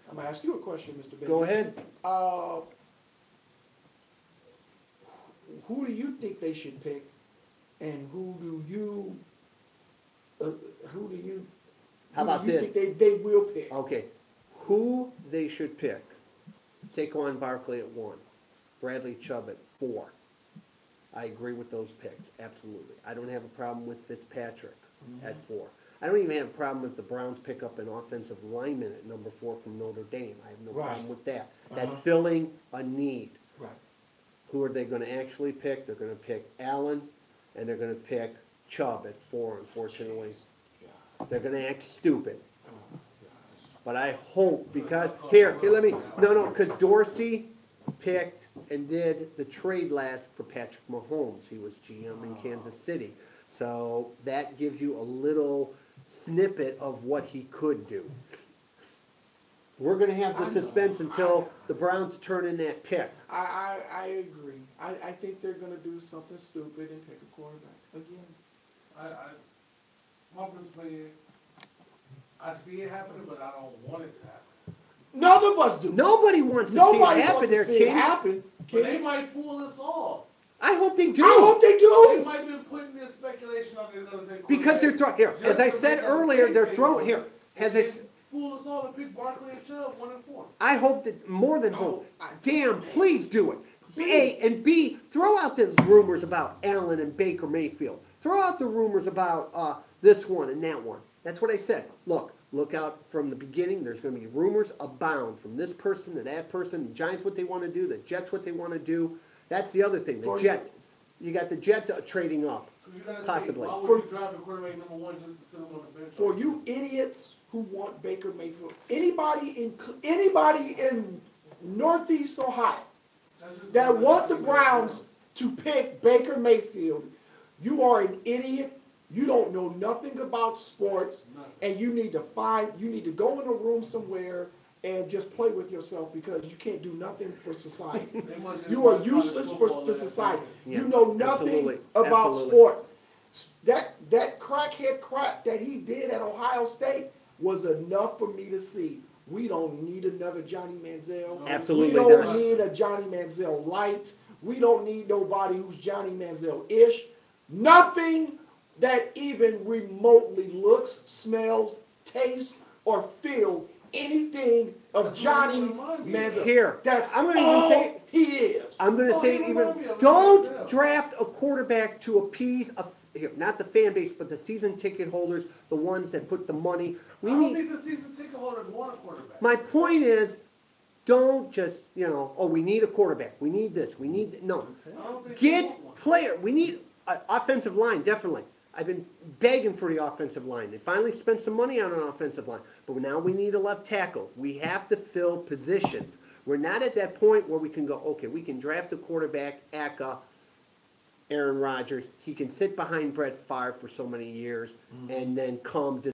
I'm gonna ask you a question, Mr. Bailey. Go ahead. Who do you think they should pick, and who do you How about this? think they will pick? Okay, who they should pick. Saquon Barkley at 1, Bradley Chubb at 4. I agree with those picks, absolutely. I don't have a problem with Fitzpatrick at 4. I don't even have a problem if the Browns pick up an offensive lineman at number 4 from Notre Dame. I have no problem with that. That's filling a need. Right. Who are they going to actually pick? They're going to pick Allen, and they're going to pick Chubb at 4, unfortunately. They're going to act stupid. But I hope, because, because Dorsey picked and did the trade last for Patrick Mahomes. He was GM in Kansas City. So that gives you a little snippet of what he could do. We're going to have the suspense until the Browns turn in that pick. I agree. I think they're going to do something stupid and pick a quarterback again. My perspective, I see it happening, but I don't want it to happen. None of us do. Nobody wants to see it happen there, King. But they might fool us all. I hope they do. I hope they They do. might be putting this speculation out there. Because they're throwing, here, as I said earlier, they're throwing, here, as I fool us all and pick Barkley and Chubb 1 and 4. I hope that, more than hope, damn, please do it. A, and B, throw out the rumors about Allen and Baker Mayfield. Throw out the rumors about this one and that one. That's what I said. Look out from the beginning. There's going to be rumors abound from this person to that person. The Giants what they want to do. The Jets what they want to do. That's the other thing. The Jets. You got the Jets trading up, possibly. Why would you drive the quarterback number 1 just to sit him on the bench? For you idiots who want Baker Mayfield, anybody in Northeast Ohio that want the Browns to pick Baker Mayfield, you are an idiot. You don't know nothing about sports, and you need to go in a room somewhere and just play with yourself because you can't do nothing for society. You are useless for society. Yeah, you know nothing about sport. That crackhead crap that he did at Ohio State was enough for me to see. We don't need another Johnny Manziel. Absolutely We don't not. need a Johnny Manziel light. We don't need nobody who's Johnny Manziel-ish. Nothing that even remotely looks, smells, tastes, or feels anything of Johnny Manziel. Here, That's I'm gonna all even say, he is. I'm going to say it even, don't draft a quarterback to appease, not the fan base, but the season ticket holders, the ones that put the money. I don't think the season ticket holders want a quarterback. My point is, don't just, we need a quarterback. We need this. We need, no. I don't think Get player. We need an offensive line, definitely. I've been begging for the offensive line. They finally spent some money on an offensive line. But now we need a left tackle. We have to fill positions. We're not at that point where we can go, okay, we can draft a quarterback, Aka, Aaron Rodgers. He can sit behind Brett Favre for so many years and then come